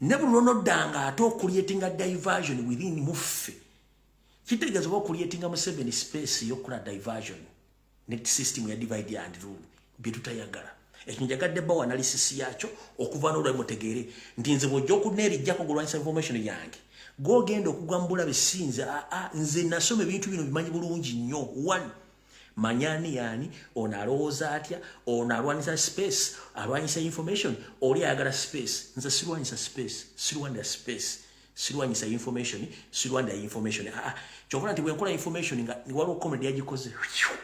ne buli lwonoddanga ate okuliyetinga diversion within muffe kitegeeza oba okuliyetinga Museveni space y'okukola diversion ne system ya divide and rule bye tutayagala ekyo njagadde bawa analysis yakyo okuva n'olwali mutegeere nti nze bw'ojja okuneerijjako kulwanyisa information yange gogenda okugwa mu bulabe sinze nze nasoma ebintu bino bimanyi bulungi nnyo 1 manyani yani ono alowooza atya ono alwanyisa space alwanyisa information oli ayagala space nze sirwanyisa space sirwanira space sirwanyisa information sirwanira information kyokona nti bwenkola information nga waliwo comedy yagikoze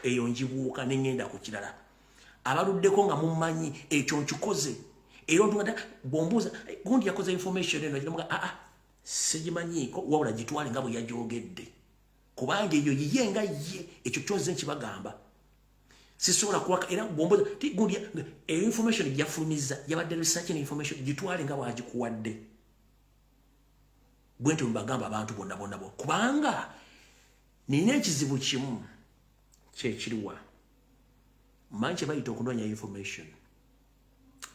eyo njibuuka nengenda ku kirala abaluddeko nga mumanyi ekyo nkikoze era ontungata bwombuuza gundi yakoze information eno agiramuga sigimanyiiko wabula gitwale nga bwe yagyogedde kubanga eyo yiye nga ye ekyo kyoze nkibagamba sisobola kuwaka era bwombuuza ti gundi eyo information gyafulumiza yabadde research ne information gitwale nga bwagikuwadde bwentyo mbagamba abantu bonna bonna bo kubanga nina ekizibu kimu kyekiriwa manyi kye bayita okunoonya information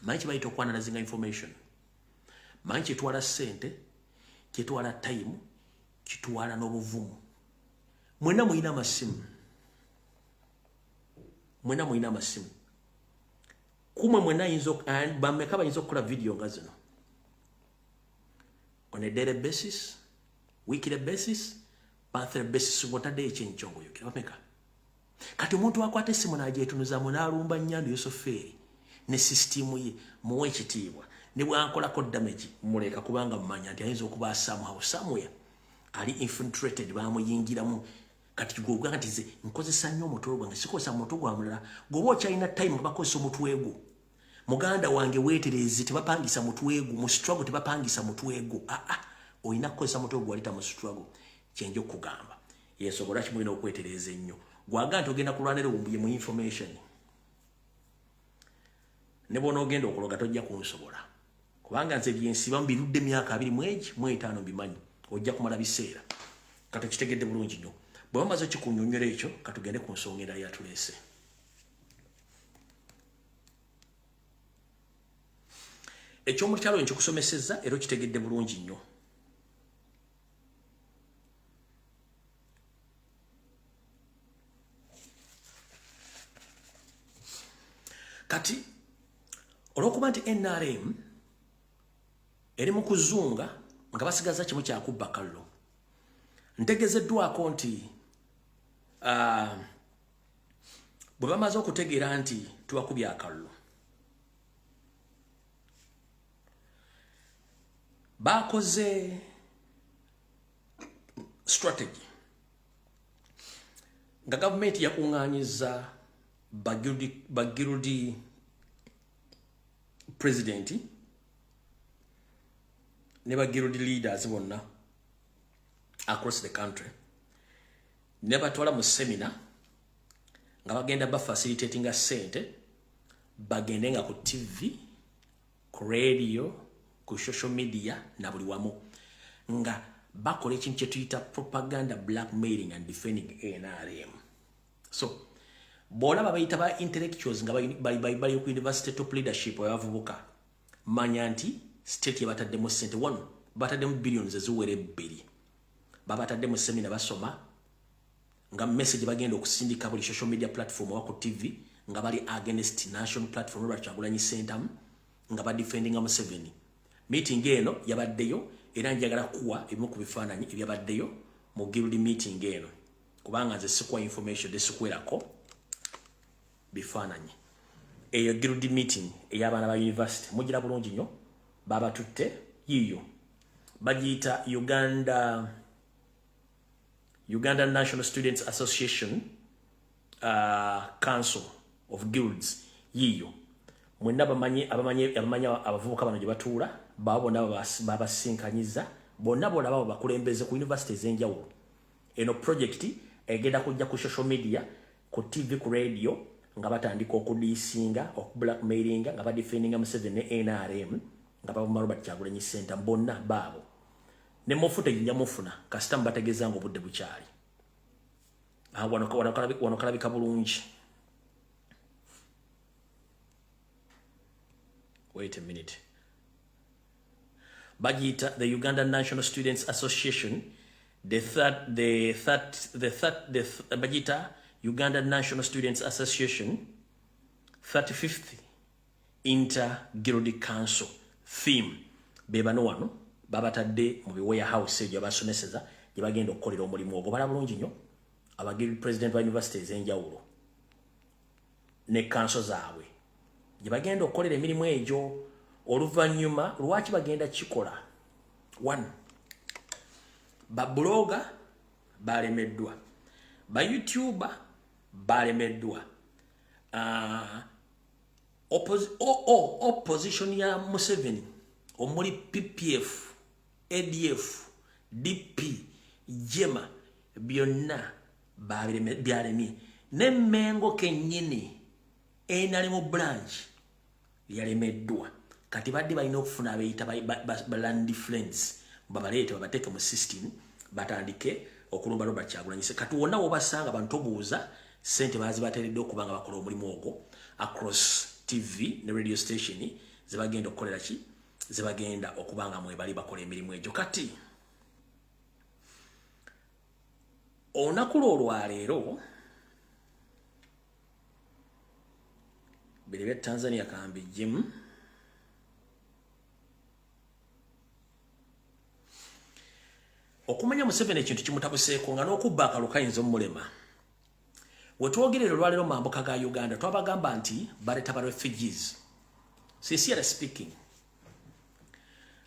manyi kye bayita okwanalazinga information manyi kyetwala ssente kyetwala time kitwala n'obuvumu mwena muyina amasimu kumwe mwena bameka bayinza okukola video nga zino on a daily basis weekly basis monthly basis ng'otaddeyo ekyenkyongoyokera bameka kati omuntu akwata essimu n'agyetunuzamu n'alumba nnyando yosofeeri ne sisitimu ye muwe ekitiibwa ne bwankolako damage muleka kubanga mumanya nti ayinza okuba somehow somewhere ali infiltrated bamuyingiramu kati gwoga nti ze nkozesa nnyo omutwe gwange sikozesa mutwe gwa mulala gwoba okyalina time bakozesa omutwe gwo muganda wange weetereze tebapangisa mutwe gwo mu struggle tebapangisa mutwe gwo olina kukozesa mutwe gwo walita mu struggle kyenjo okugamba yesobola kimulina okwetereza ennyo gwaga nti ogenda kulwanira obumbuye mu information ne bona ogenda okuloga tojja kunsobola kubanga nze byensiba mu birudde emyaka 25 bimanyi ojja kumala biseera kati kitegedde bulungi nnyo bwe bamaze okikunyonyola ekyo katugende ku nsonga endala yatuleese ekyomukyalo nkikusomesezza era okitegedde bulungi nnyo kati olwokuba nti NRM eri mu kuzunga nga basigaza kimu kyakubba kallo ntegezeddwako nti bwe bamaze okutegeera nti tubakubya akallo bakoze strategy nga gavumenti yakunganyiza bagirudi president ne bagirudi leaders bonna across the country ne batwala mu seminar nga bagenda ba facilitating sente bagende nga ku TV ku radio ku social media na buli wamu nga bakola ekintu kye tuyita propaganda blackmailing and defending NRM. So bolaba bayita ba intellectuals nga bali ku university top leadership abavubuka manya nti state yabataddemu sente one bataddemu billions eziwere ebbiri babataddemu seminar basoma nga message bagenda okusindika buli social media platform wa ku TV nga bali against national platform lwa Kyagulanyi Center nga ba defending Museveni. Meeting eno yabaddeyo era njagala kuwa ebimu ku bifaananyi ebyabaddeyo mu guild meeting eno kubanga nze sikuwa information desikwerako bifaananyi eyo guild meeting ey'abaana ba university mugira bulungi nnyo baba tutte yiyo bagiyita Uganda National Students Association Council of Guilds yiyo mwenna abamanyi abavubuka bano gye batuula babona babasinkanyiza bonna baba bakulembeze ku universities enjawulo eno project egenda kujja ku social media ku TV ku radio nga batandika okudisinga okublackmailinga nga badefendinga Museveni ne NRM nga baba Robert Kyagulanyi Center bonna baabo ne mofuta jinja mufuna kasita mbategeza ngo budde bukyali wano kalabika bulungi. Wait a minute. Bagita the Uganda National Students Association, Bagita Uganda National Students Association 35th Inter-Guild Council theme bebano wano babatadde mu warehouse ejo abasomeseza gye bagenda okukolera omulimu ogwo bala bulungi nnyo abagirdi president wa universities enjawulo ne council zaabwe gye bagenda okukolera emirimu egyo oluvannyuma lwaki bagenda kikola 1 babloga balemeddwa ba YouTuber balemeddwa opposition ya Museveni omuli PPF ADF DP Jema byonna byalemye nemmengo kennyini enali mu branch yalemeddwa kati badde balina okufuna abayita balandi friends babaleete babateeke mu system batandike okulumba Robert Kyagulanyi kati wonna wobasanga bantu obuuza sente bazibateeredde okuba nga bakola omulimu ogwo across TV ne radio station zebagenda okukolera ki zebagenda okuba nga mwebali bakola emirimu egyo kati olunaku olwaleero biri Tanzania kambi gym okumanya Museveni ekintu kimutabuseeko nga n'okubba akalulu kayinza omulema wetwogerera olwaleero mambuka ga Uganda twabagamba nti baleeta ba refugees sincerely speaking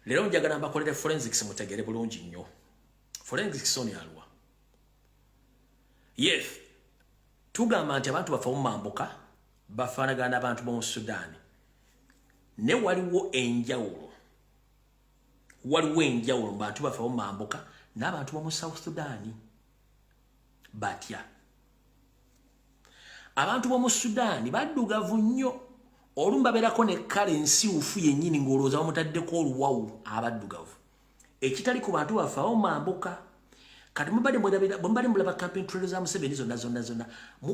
leero njagala mbakolere forensics mutegere bulungi nnyo forensics oni alwa yes tugamba nti abantu bafa mu mambuka bafaanagana abantu b'omu Sudan ne waliwo enjawulo mu bantu bafa mu mambuka n'abantu b'omu South Sudan batya abantu b'omu Sudan baddugavu nnyo olumu babeerako ne kale ensiufu yennyini ng'olowooza bamutaddeko oluwawu abaddugavu ekitali ku bantu bafawo mambuka kati mubadde mulaba campaign trail za Museveni zonna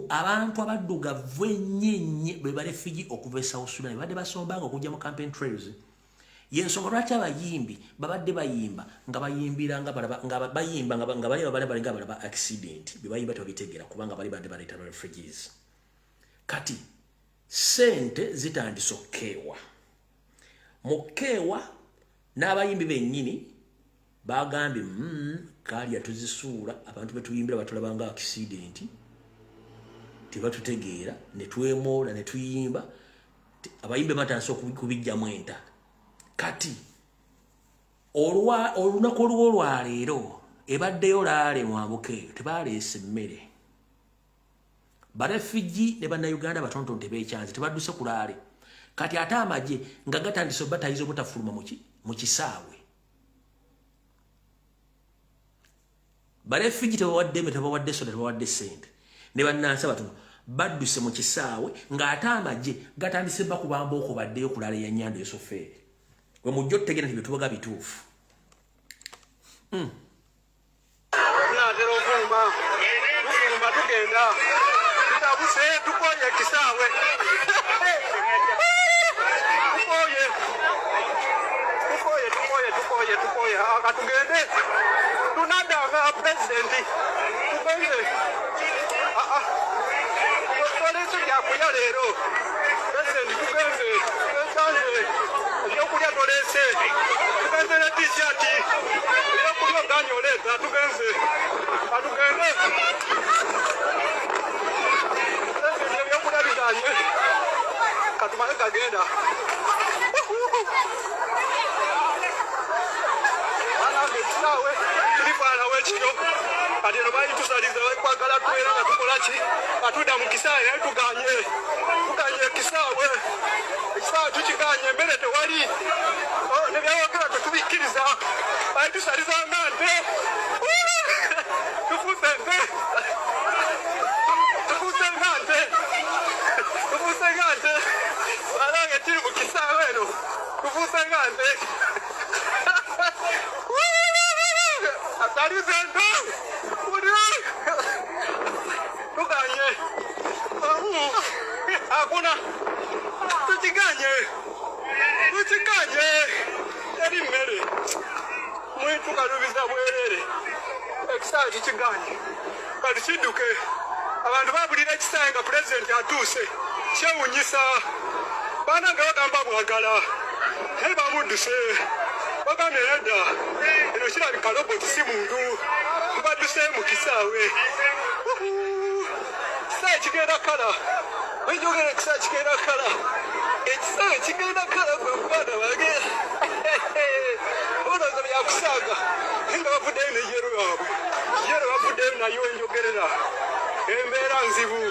abantu abaddugavu ennyenye be barefugee okuva e South Sudan badde basombanga okujja mu campaign trails yensonga lwaki abayimbi babadde bayimba nga bayimbira nga bali balaba accident bebayimba tebabitegeera kubanga bali bande baleeta refugees kati sente zitandise okkeewa Mukewa n'abayimbi bennyini bagambye kali atuzisuula abantu betuyimbira batulabanga accident tebatutegeera ne twemoola ne tuyimba abayimbi batandise okubijjamu enta kati olunaku oluwo olwaleero ebaddeyo laale mwabukeeyo tebaleese emmere barefugee ne bannayuganda batonotono tebekyanze tebadduse ku laale kati ate amagye nga gatandise obatayiza obutafuluma mu kisaawe barefugee tebawadde eme tebawadde soda tebawadde sente ne bannansi batono badduse mu kisaawe ng'ate amagye gatandise bakubamba okwo baddeyo ku laale ya Nnyando Esofeeri we mujja otutegeera nti byetubaga bituufu naatera okufuluma tugenda tutabuse tukoye kisaawe tukoye akatugende tunadanga pulezidenti tugende tolese byakulya leero pulezidenti tugende esanze ebyokulya tolese tugenze ne tishati ebyokulya oganya oleeta tugenze katugende pulezidenti ebyokulya biganye katumale kagenda kisaawe tulifaanawo ekiro kati eno bayitusaliza bakwagala tubeera nga tukola ki katudda mu kisaawe naye tuganye ekisaawe tukiganye emmere tewali nebyawogera tetubikkiriza bayitusaliza nga nte tufuuse nga nte alange tiri mu kisaawe eno tufuuse nga nte Atalizendo, tuganye, hakuna, tuchiganye, eri mmere, mwitu kalubiza bwerere, ekisaawe tuchiganye, kati kidduke, abantu babulira ekisaawe nga pulezidenti atuuse, kyewunyisa, baana nga bagamba bwagala, naye bamudduse, bagambye nedda, eno kirabika roboti si muntu, badduse mu kisaawe. Kisaawe kigenda kala, wenjogera ekisaawe kigenda kala, ekisaawe kigenda kala gwe muganda wange. Olowooza byakusaaga, naye nga bavuddeyo ne yero yaabwe, yero bavuddeyo nayo wenjogerera. Embeera nzibu,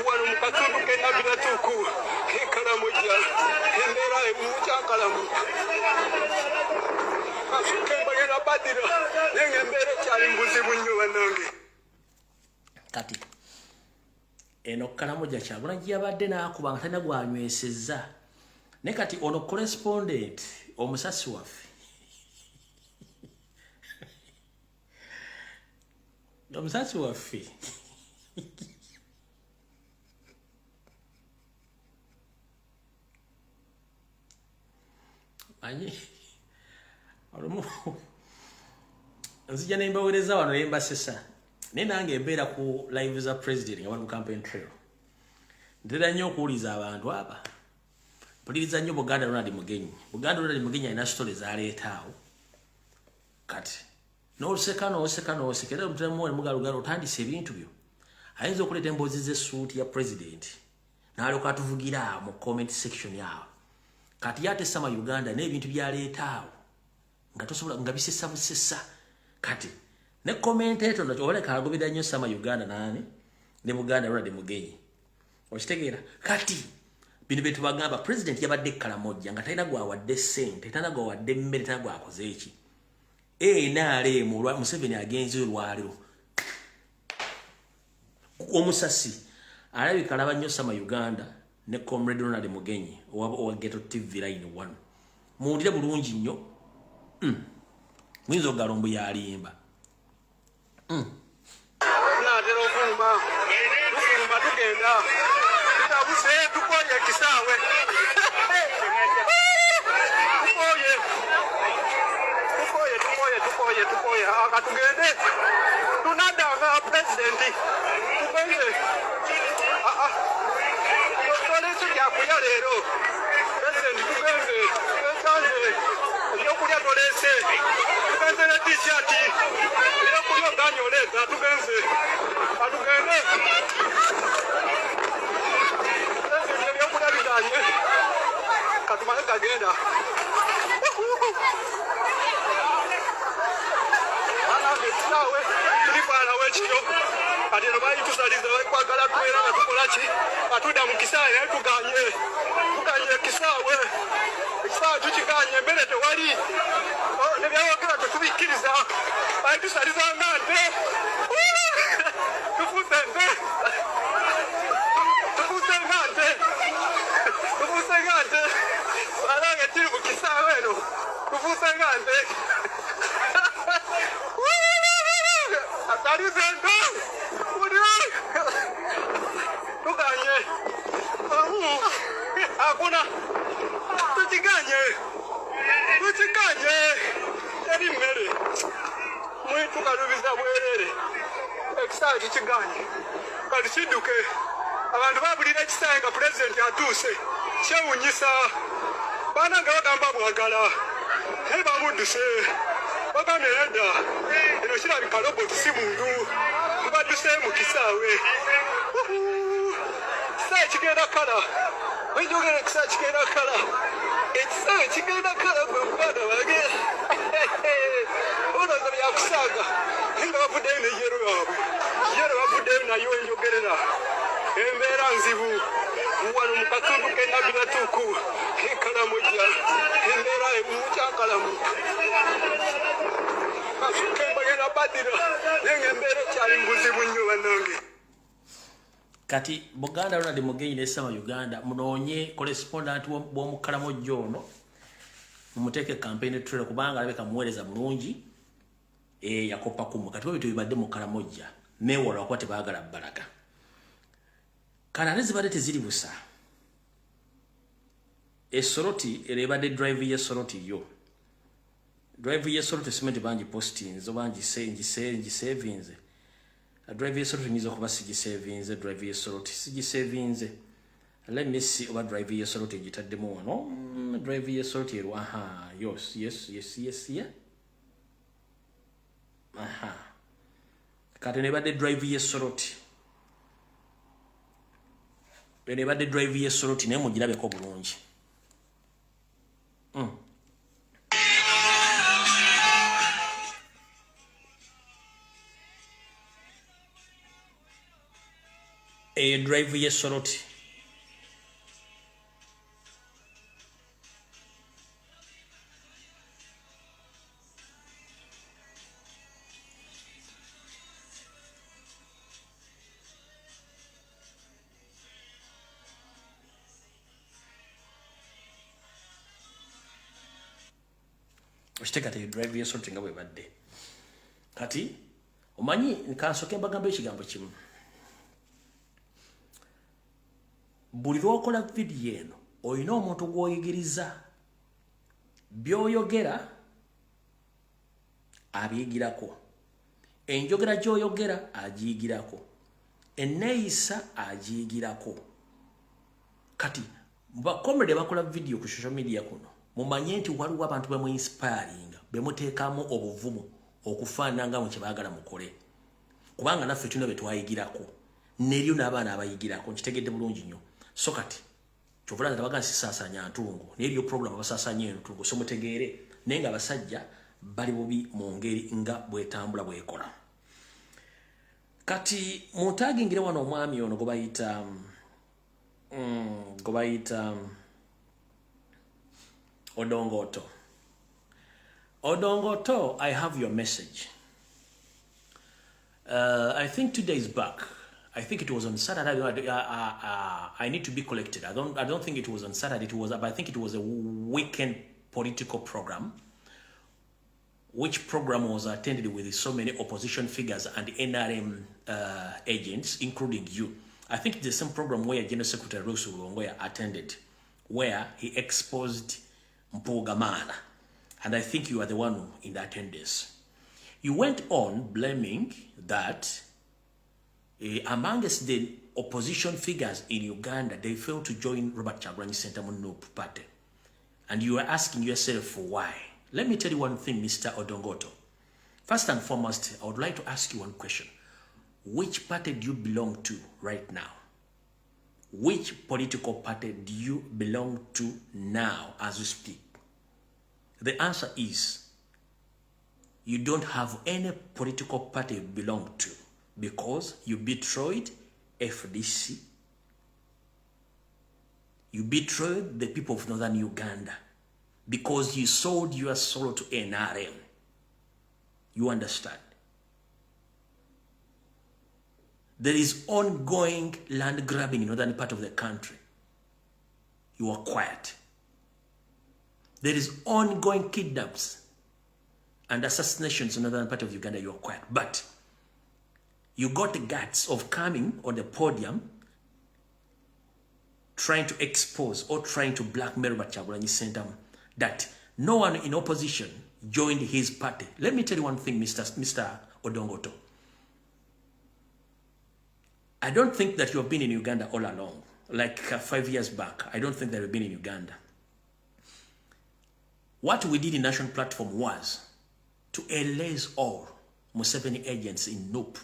wano mu katundu k'ennabiratuuku, k'Enkalamoja, embeera emukyakalamu. Kati eno Kalamoja Kyagulanyi gyabadde n'akuba nga talina gwanywesezza ne kati ono correspondent omusasi waffe omusasi waffe anyi olumu nzija nembaweereza wano nembasesa naye nange embeera ku live za president nga bali mu campaign trail ntera nnyo okuwuliza abantu aba mpuliriza nnyo Buganda Ronald Mugenyi alina sitole zaleetaawo kati n'oseka era omutemu nemugalugala otandise ebintu byo ayinza okuleeta emboozi z'essuuti ya president n'alyoka atuvugira mu comment section yawo kati yate sama Uganda n'ebintu byaleetaawo nga tosobola nga bisesa busesa kati ne commentator ndo oleka agobera nnyo sama Uganda nani ne Buganda Ronald Mugenyi okitegeera kati bino betu bagamba president yabadde Kalamoja nga talina gwawadde ssente talina gwawadde mmere talina gwakoze eki naale Museveni agenze olwaliro omusasi alabika alaba nnyo sama Uganda ne Comrade Ronald Mugenyi owa Ghetto TV line 1 muwulire bulungi nnyo mwinza ogalombo yalimba naatera okufuluma tugenda tutabuse tukoye kisaawe tukoye akatugende tunadanga pulezidenti tugende tolese byakulya leero pulezidenti tugende tuganze ebyokulya tolese tugenze ne t-shirt ebyokulya oganye oleeta tugenze atugende ebyokulya biganye katumale kagenda anange kisaawe tulifaanawo ekiro kati eno bayitusaliza bakwagala tubeera nga tukola ki atudda mu kisaawe naye tuganye ekisaawe tukiganye emmere tewali nebyawogera tetubikkiriza bayitusaliza nga nte tufuuse nga nte alange tiri mu kisaawe eno tufuuse nga nte atalize nte tuganye hakuna tukiganye eri mmere mwitukalubiza bwerere ekisaawe tukiganye kati kidduke abantu babulira ekisaawe nga pulezidenti atuuse kyewunyisa baana nga bagamba bwagala naye bamudduse bagambye nedda eno kirabika roboti si muntu mubadduse mu kisaawe kisaawe kigenda kala wenjogera ekisaawe kigenda kala ekisaawe kigenda kala gwe muganda wange olowooza byakusaaga naye nga bavuddeyo ne yero yaabwe yero bavuddeyo naye wenjogerera embeera nzibu wano mu katundu k'enabiratuuku k'enkalamojja embeera emukyakalamu kembagenda badira naye nga embeera ekyali mu buzibu nnyo bannange. Kati Buganda Ronald Mugenyi ne Sama Uganda munoonye correspondent bw'omukalamoja ono mumuteeke campaign trailer kubanga alabeka muweereza bulungi yakopa kumu kati bwe bibadde mukalamoja meewala wakuba tebaagala bbalaga kana nezibadde teziri busa esoroti erebadde drive y'esoroti yo drive y'esoroti simanyi bangi postings obangi savings drive y'esoroti nyiza okuba sigisavinze drive y'esoroti sigisavinze let me see oba drive y'esoroti gitaddemu wano drive y'esoroti erwa aha yes yeah aha kati nebadde drive y'esoroti nebadde drive y'esoroti naye mugirabeko bulungi drive y'esoroti okitegate drive y'esoroti nga bwe badde kati omanyi kansoke mbagambo ekigambo kimu buli lwokola video eno oyina omuntu gw'oyigiriza by'oyogera abyigirako enjogera gy'oyogera agiyigirako enneeyisa agiyigirako kati bakomere bakola video ku social media kuno mumanye nti waliwo abantu bemwe inspiringa bemuteekamu obuvumu okufaananga mu kyebaagala mukole kubanga naffe tulina bye twayigirako neryo n'abaana abayigirako nkitegedde bulungi nnyo so kati kyovulanga tabaga nsisaasanya ntungo neryo program abasaasanya entungo so mutegeere naye nga abasajja bali bubi mu ngeri nga bwetambula bwekola kati muntagingire wano omwami ono gobayita Odongoto, I have your message. I think 2 days back, I think it was on Saturday. I need to be collected. I don't think it was on Saturday. It was, but I think it was a weekend political program, which program was attended with so many opposition figures and NRM agents, including you. I think the same program where General Secretary Rosu Longwea attended, where he exposed Mpugamana, and I think you are the one in the attendance. You went on blaming that amongst the opposition figures in Uganda, they failed to join Robert Kyagulanyi Ssentamu Nuupu party. And you are asking yourself why. Let me tell you one thing, Mr. Odongoto. First and foremost, I would like to ask you one question. Which party do you belong to right now? Which political party do you belong to now as we speak? The answer is, you don't have any political party you belong to because you betrayed FDC. You betrayed the people of Northern Uganda because you sold your soul to NRM. You understand? There is ongoing land grabbing in northern part of the country. You are quiet. There is ongoing kidnaps and assassinations in northern part of Uganda. You are quiet. But you got the guts of coming on the podium trying to expose or trying to blackmail Kyagulanyi Ssentamu that no one in opposition joined his party. Let me tell you one thing, Mr. Odongoto. I don't think that you have been in Uganda all along. Like 5 years back, I don't think that you've been in Uganda. What we did in National Platform was to erase all Museveni agents in NUP,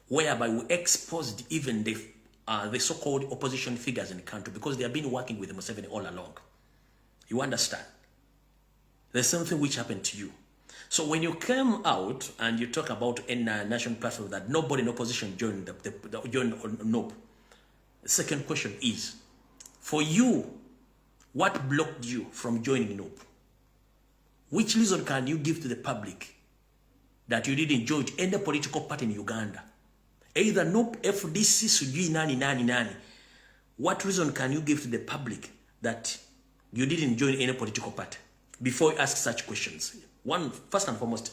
whereby we exposed even the so-called opposition figures in the country because they have been working with Museveni all along. You understand? There's something which happened to you. So when you came out and you talk about in a national platform that nobody in opposition joined joined NOP, the second question is, for you, what blocked you from joining NOP? Which reason can you give to the public that you didn't join any political party in Uganda? Either NOP, FDC, Sujui, Nani. What reason can you give to the public that you didn't join any political party? Before you ask such questions. First and foremost,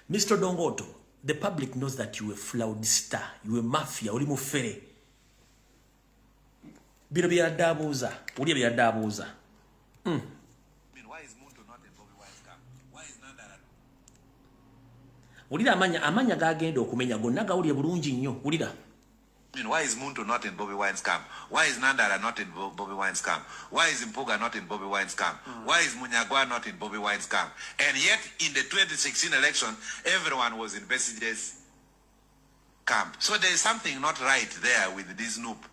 Mr. Dongoto, the public knows that you were fraudster, you were mafia, uli mufere. Bino byadabuza, uli byadabuza. Why is Muntu not in Bobby Wine's camp? Why is Nandara? Ulira amanya gagenda okumenya gonna gawulye bulungi nnyo. Ulira. Why is Muntu not in Bobby Wine's camp? Why is Nandara not in Bobby Wine's camp? Why is Mpuga not in Bobby Wine's camp? Why is Munyagwa not in Bobby Wine's camp? And yet, in the 2016 election, everyone was in Besige's camp. So there is something not right there with this NUP.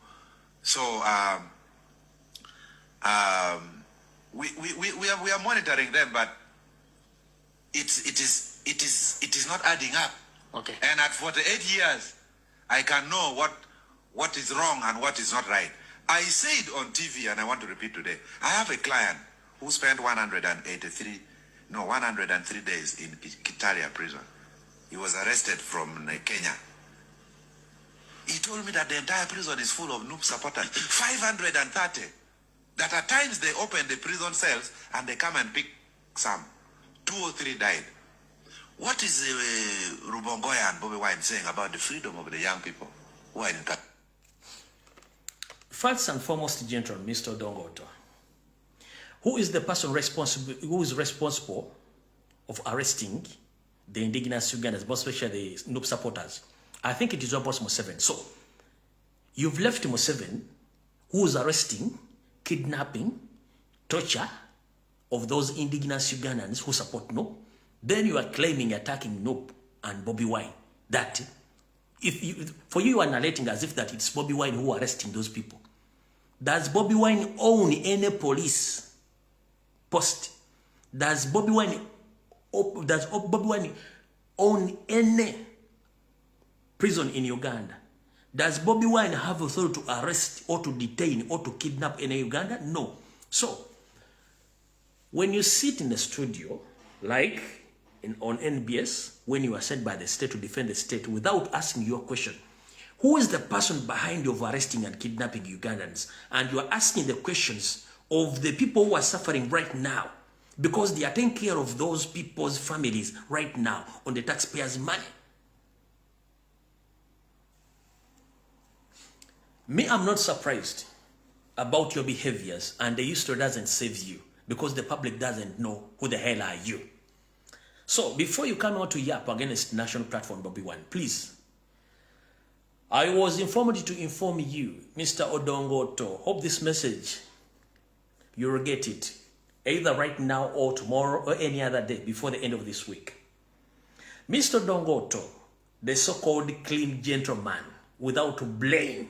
So we are monitoring them, but it is not adding up. Okay. And at 48 years, I can know what is wrong and what is not right. I said on TV, and I want to repeat today, I have a client who spent 103 days in Kitalo prison. He was arrested from Kenya. He told me that the entire prison is full of NUP supporters, 530. That at times they open the prison cells and they come and pick some. 2 or 3 died. What is Rubongoya and Bobby Wine saying about the freedom of the young people who are in Qatar? First and foremost, gentleman, Mr. Dongoto, who is the person responsible of arresting the indigenous Ugandans, especially the NUP supporters? I think it is your boss Museveni. So, you've left Museveni, who is arresting, kidnapping, torture of those indigenous Ugandans who support NUP. Then you are claiming attacking NUP and Bobby Wine. That, for you are narrating as if that it's Bobby Wine who are arresting those people. Does Bobby Wine own any police post? Does Bobby Wine own any prison in Uganda? Does Bobby Wine have authority to arrest or to detain or to kidnap any Uganda? No. So, when you sit in the studio, like on NBS, when you are sent by the state to defend the state without asking your question, who is the person behind you of arresting and kidnapping Ugandans? And you are asking the questions of the people who are suffering right now because they are taking care of those people's families right now on the taxpayers' money. Me, I'm not surprised about your behaviors, and the history doesn't save you because the public doesn't know who the hell are you. So before you come out to yap against national platform Bobby Wine, please, I was informed to inform you, Mr. Odongoto. Hope this message, you'll get it. either right now or tomorrow or any other day before the end of this week. Mr. Dongoto, the so-called clean gentleman, without blame,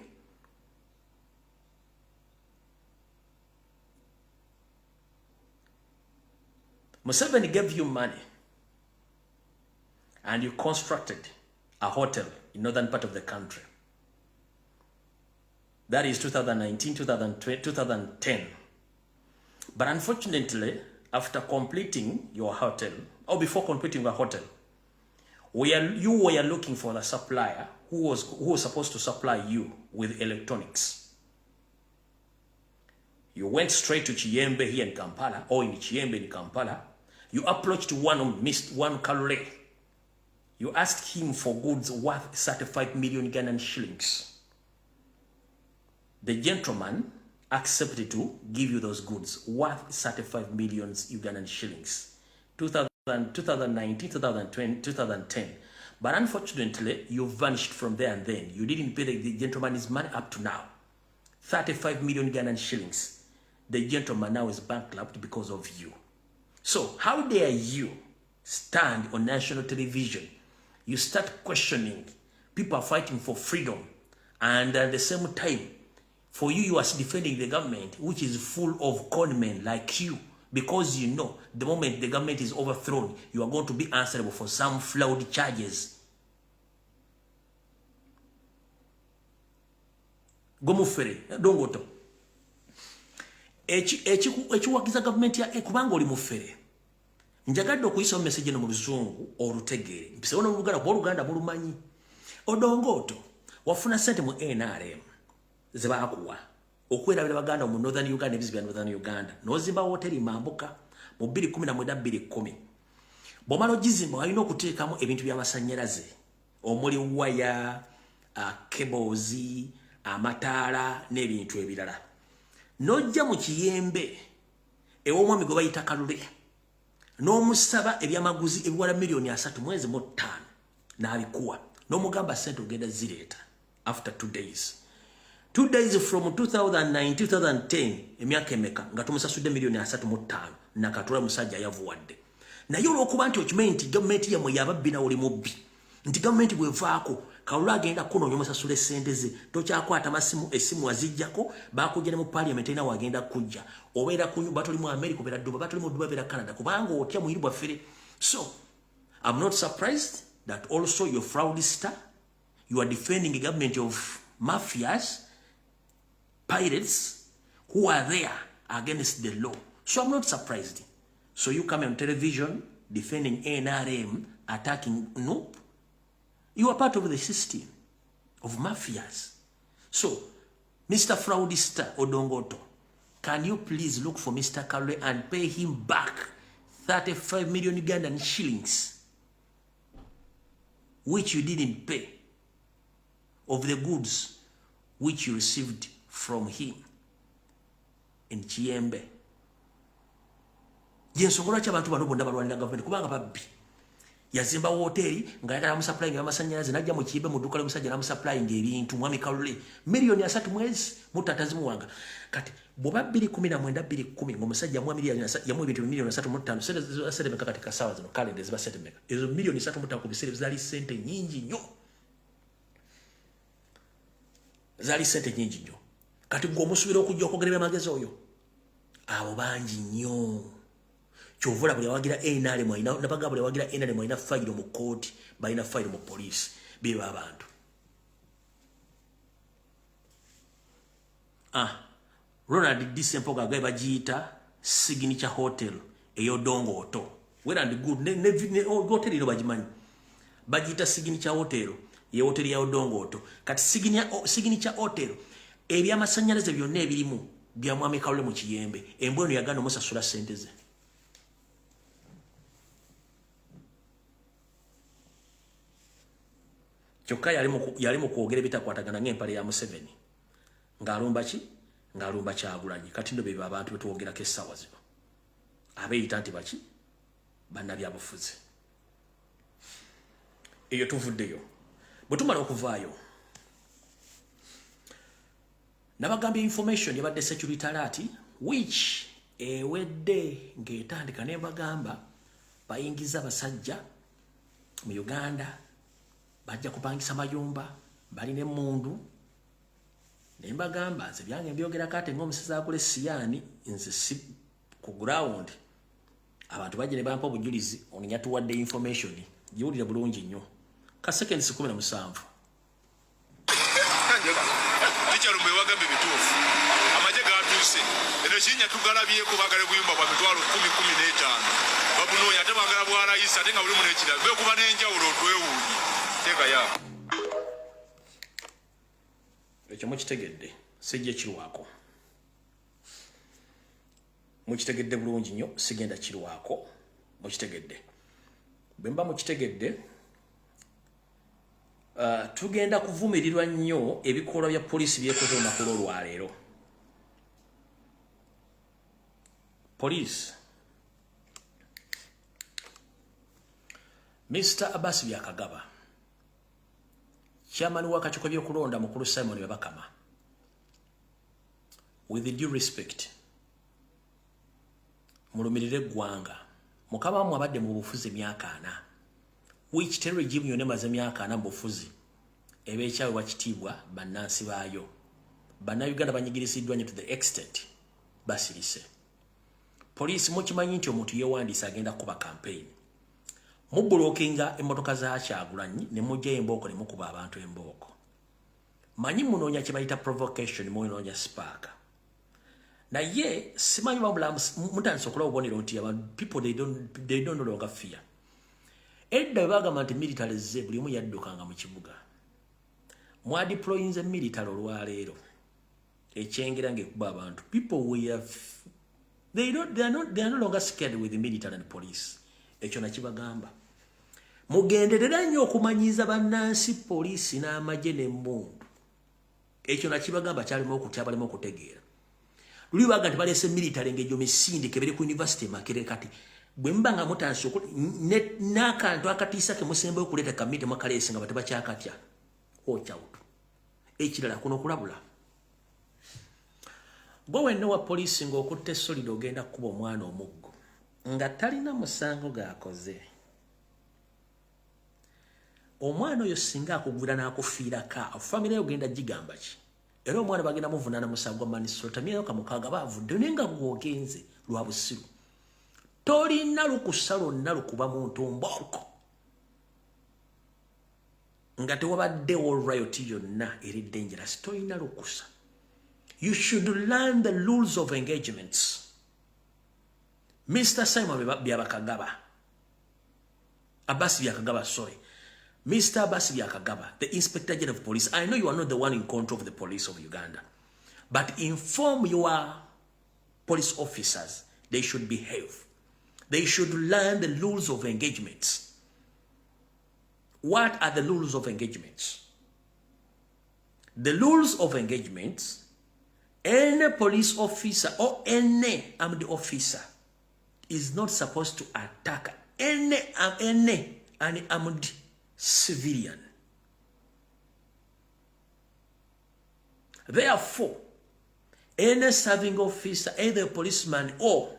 Museveni gave you money and you constructed a hotel in northern part of the country. That is 2019, 2020, 2010. But unfortunately, after completing your hotel, or before completing your hotel, you were looking for the supplier who was supposed to supply you with electronics. You went straight to Chiyembe here in Kampala, or in Chiyembe in Kampala. You approached one Kalule. You asked him for goods worth 35 million Ghanaian shillings. The gentleman accepted to give you those goods worth 35 million Ugandan shillings. 2019, 2020, 2010. But unfortunately, you vanished from there and then. You didn't pay the gentleman his money up to now. 35 million Ghanaian shillings. The gentleman now is bankrupt because of you. So how dare you stand on national television? You start questioning. People are fighting for freedom. And at the same time, for you are defending the government, which is full of conmen like you. Because you know, the moment the government is overthrown, you are going to be answerable for some flawed charges. Gomufere, Dongoto. Echiwakiza government ya kubanga oli mufere. Njagadde okuyisa message no mu Luzungu olutegeere. Mpise ono Luganda bo Luganda bulumanyi. Odongoto wafuna sente mu NRM. Zebakuwa. Okwera baganda mu Northern Uganda ebizibya Northern Uganda. Nozimba hoteli mambuka mu 2010. Bomalo gizimba alina okuteekamu ebintu by'amasanyalaze. Omuli waya, cables, amataala n'ebintu ebirala. Nojja mu Kiyembe ew'omwami gwe bayita Kalule. N'omusaba ebyamaguzi ebiwala milioni 3 mwezi mu 5 n'abikuwa. N'omugamba sente ogenda zireeta after 2 days. 2 days from 2009, 2010, emyaka emeka nga tumusasudde milioni 3 mu 5 nakatula musajja yavuwadde. Naye olw'okuba nti okimanyi nti gavumenti yamwe yababbi na oli mubbi. Nti gavumenti bwevaako Kalula agenda kunoonya omusasula essente ze. Tokyakwata essimu azijjako baakujja ne mu parliament ena wagenda kujja. Obeera ku nyumba toli mu America obeera Dubai batoli mu Dubai obeera Canada kubanga otya muyiru bwafere. So, I'm not surprised that also you're fraudster. You are defending the government of mafias, pirates who are there against the law. So I'm not surprised. So you come on television defending NRM, attacking. Nope. You are part of the system of mafias. So, Mr. Fraudista Odongoto, can you please look for Mr. Kalule and pay him back 35 million Ugandan shillings, which you didn't pay, of the goods which you received from him in Chiyembe. Jensongola ky'abantu bano bonna balwanira government kubanga babbi. Yazimba hoteli nga yagala musupplying amasanyalaze najja mu Kiyembe mu dduka ly'omusajja namusupplying ebintu mwami Kalule milioni 3 mwezi mutatazimu wanga. Kati bwoba 2010 ng'omusajja mwa milioni 3 yamu ebintu milioni 3.5 sente meka katika sawa zino kalenda ziba sente meka. Ezo milioni 3.5 ku biseera zali sente nyingi nnyo. Zali sente nyingi nnyo. Kati ng'omusubira okujja okwogerera amagezi oyo. Abo bangi nnyo. Chovula buli wagira NRM ina nabaga buli wagira NRM ina file mu court baina file mu police biba abantu. Ronald Disempo gaga bajiita signature hotel eyo Dongoto. Well and good ne hotel ino bajimanyi. Bajiita signature hotel ye hotel ya Dongoto. Kati signature hotel ebya masanyalaze byonna ebirimu bya mwami Kalule mu Kiyembe. Embweno yagano musasula sente ze. Kyokka yali mu kwogera bitakwatagana ng'empale ya Museveni. Ng'alumba ki? Ng'alumba Kyagulanyi. Kati ndo beba abantu betwogerako essaawa zino. Abeeyita nti baki? Bannabyabufuzi. Eyo tuvuddeyo. Bwe tumala okuvaayo. Nabagambye information yabadde security alert which ewedde ng'etandika ne bagamba bayingiza basajja mu Uganda bajja kupangisa mayumba balina emmundu ne mbagamba nze byange mbyogerako ate ng'omusezi akole siyani nze si ku ground abantu bajja ne bampa obujulizi oninya tuwadde information giwulire bulungi nnyo ka seconds 17 Lumbuye wagambe bituufu amaje gatuuse eno kinya tugalabyeko bagale buyumba bwa mitwalo 10-15 babunoonya ate bagala bwalayisa ate nga buli muno ekirala bekuba n'enjawulo twewuunyi teeka ya ekyo mukitegedde sijja kirwako mukitegedde bulungi nnyo sigenda kirwako mukitegedde bwe mba mukitegedde tugenda kuvumirirwa nnyo ebikolwa bya poliisi byekoze olunaku olwaleero. Police Mr. Abbas Byakagaba chairman w'akakiiko by'okulonda mukulu Simon Babakama, with the due respect mulumirire eggwanga mukama wammwe abadde mu bufuzi emyaka 4 which terror regime yone maze myaka 4 mbufuzi ebekyawe wakitiibwa bannansi baayo bannayuganda banyigirisiddwa nnyo to the extent basirise. Police mukimanyi nti omuntu yeewandiisa agenda kuba campaign mubulookinga emmotoka za Kyagulanyi ne mujja embooko ne mukuba abantu embooko. Manyi munoonya kye bayita provocation munoonya spark. Naye simanyi wabula mutandise okulaba obubonero nti people they don't no longer fear. Edda bagamba nti military ze buli omu yaddukanga mu kibuga. Mwadeployinze military olwaleero ekyengera ng'ekuba abantu. People they are no longer scared with the military and police. Ekyo nakibagamba. Mugenderera nnyo okumanyiza bannansi poliisi n'amagye n'emmundu. Ekyo nakibagamba kyalimu okutya balimu okutegeera. Luli baga nti balese military ng'egyo misindi kebere ku university Makere kati bwe mbanga mutansi n'akantu akatiisa ke musembe okuleeta kamite mwakaleesi nga batebakyakatya. Watch out. Ekirala kuno kulabula. Gwe wenna wa poliisi ng'okutte solido ogenda kuba omwana omuggo nga talina musango g'akoze. Omwana oyo singa akugwira n'akufiiraka famire yo ogenda gigamba ki? Era omwana bagenda muvunaana musango gwa manisota myaka kamukaaga baavudde naye nga gwogenze lwa busiru. Tolina lukusa lwonna lukuba muntu mbooko nga tewabaddewo riot yonna eri dangerous. Tolina lukusa. You should learn the rules of engagements. Mr. Simon Byabakagaba. Abbas Byakagaba, sorry. Mr. Abbas Byakagaba, the Inspector General of Police. I know you are not the one in control of the police of Uganda. But inform your police officers. They should behave. They should learn the rules of engagements. What are the rules of engagements? The rules of engagements, any police officer or any armed officer is not supposed to attack any armed civilian. Therefore, any serving officer, either a policeman or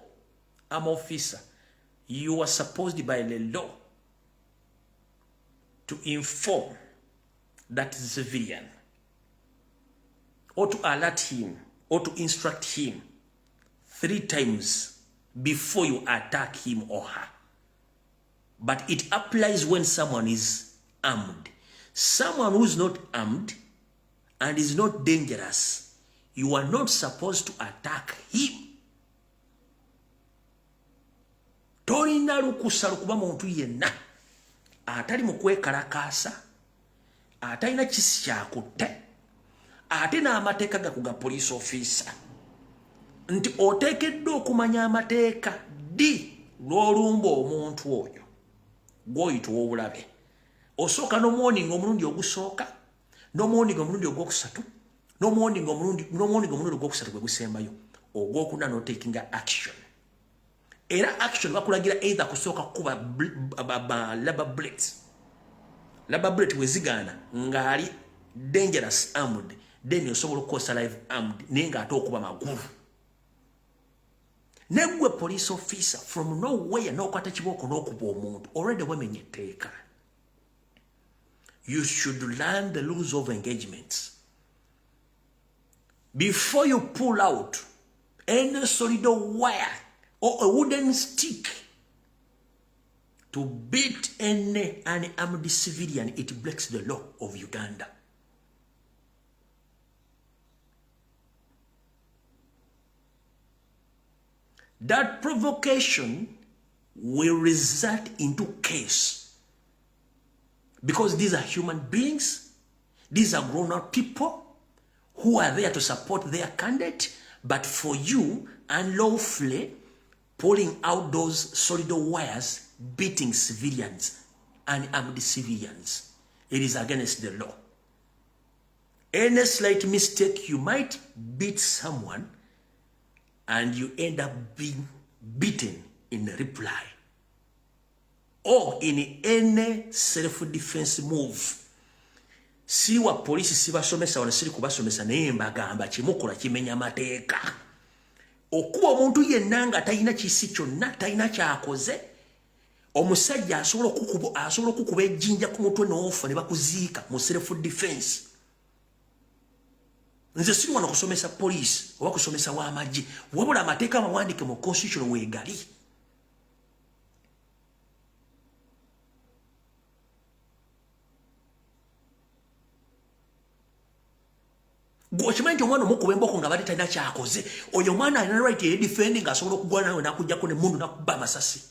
armed officer, you are supposed by the law to inform that civilian or to alert him or to instruct him 3 times before you attack him or her. But it applies when someone is armed. Someone who is not armed and is not dangerous, you are not supposed to attack him. Tolina lukusa lukuba muntu yenna atali mu kwekalakaasa atalina kisi kyakutte ate n'amateeka gakuga police officer nti oteekeddwa okumanya amateeka ddi lw'olumba omuntu oyo gw'oyita ow'obulabe. Osooka n'omuwoninga omulundi ogusooka n'omuwoninga omulundi ogwokusatu n'omuwoninga omulundi ogwokusatu gwe gusembayo ogwokuna n'otakinga action. Era action bakulagira either kusooka kuba rubber bullets. Rubber bullet wezigaana ng'ali dangerous armed, then osobola okukosa live armed naye ng'ate okuba magulu. Negwe police officer from nowhere no kwata kiboko no kuba omuntu already wamenye etteeka. You should learn the rules of engagements. Before you pull out any solid wire or a wooden stick to beat any unarmed civilian, it breaks the law of Uganda. That provocation will result into case. Because these are human beings, these are grown-up people who are there to support their candidate, but for you, unlawfully pulling out those solid wires, beating civilians, unarmed civilians, it is against the law. Any slight mistake, you might beat someone and you end up being beaten in reply. Or in any self-defense move. Siwa polisi siba somesa wanasiri kubasomesa naye mbagamba kimukola kimenya mateeka. Okuba omuntu yennanga talina kisi kyonna talina kyakoze. Omusajja asobola okukuba ejjinja ku mutwe n'ofa ne bakuziika mu self-defense. Nze siri wano kusomesa polisi oba kusomesa w'amagye wabula amateeka amawandiike mu constitution weegali. Gwokimanyi nti omwana omukuba emboko nga bali talina kyakoze oyo omwana alina right eyedifendi ng'asobola okugwa nawe n'akuggyako n'emmundu n'akuba amasasi.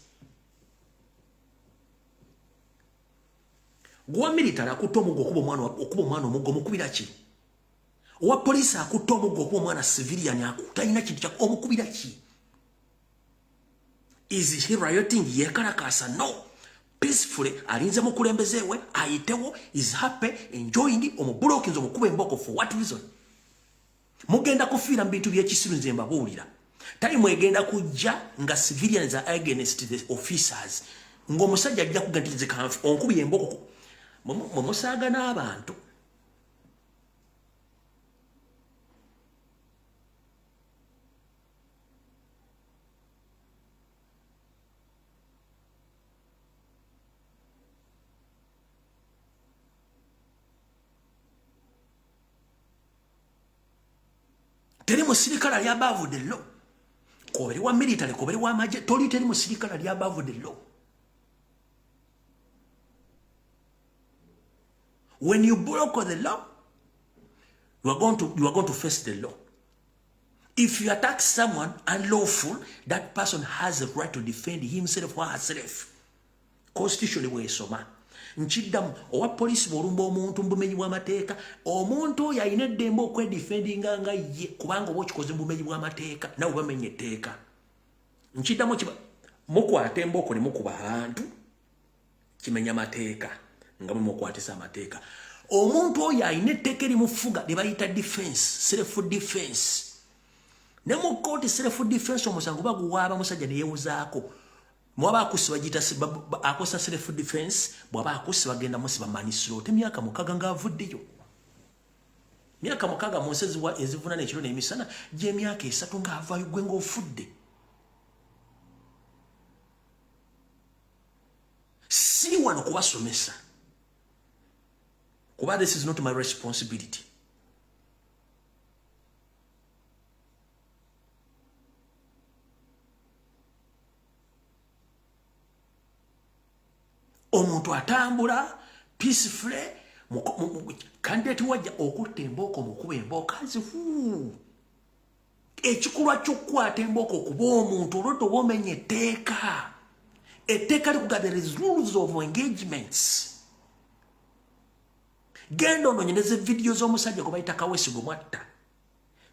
Gwa military akutta omuggo okuba omwana omuggo omukubira ki? Owa polisi akutta omuggo okuba omwana civilian talina kintu omukubira ki? Is he rioting? Yekalakaasa? No. Peacefully alinze mukulembeze we ayitewo is happy enjoying omubulookinze omukuba emboko for what reason? Mugenda kufiira mu bintu by'ekisiru nze mbabuulira. Tali mwegenda kujja nga civilians are against the officers. Ng'omusajja ajja kugenda nti onkubye emboko mumusaaga n'abantu. Teri musirikale ali above the law. Koberi wa military, koberi wa magye, teri musirikale ali above the law. When you broke the law, you are going to face the law. If you attack someone unlawful, that person has a right to defend himself or herself. Constitution we soma. Nchiddamu owa polisi bw'olumba omuntu mu bumenyi bw'amateeka omuntu oyo alina eddembe okwedifendinga nga ye kubanga oba okikoze mu bumenyi bw'amateeka nawe bamenye etteeka. Nchiddamu mukwata emboko ne mukuba abantu kimenya mateeka nga bwe mukwatisa amateeka. Omuntu oyo alina etteeka erimufuga ne bayita defense, self defense. Ne mu kkooti self defense omusango baguwaaba musajja ne yeewuzaako. Mwaba akusiba jita akosa self defense bwaba akusiba genda musiba manisiro temyaka mukaga nga avuddeyo. Myaka mukaga mu nsezi wa ezivuna n'ekiro n'emisana gye myaka 3 nga avayo gwe ng'ofudde. Si wano kubasomesa kuba this is not my responsibility. Omuntu atambula peacefully candidate wajja okutta emboko mukuba emboko azifu. Ekikulwa ky'okukwata emboko okuba omuntu olwedde oba omenya etteeka. Etteeka likuga there is rules of engagements. Genda ononyereze video z'omusajja gwe bayita Kawesi gwe mwatta.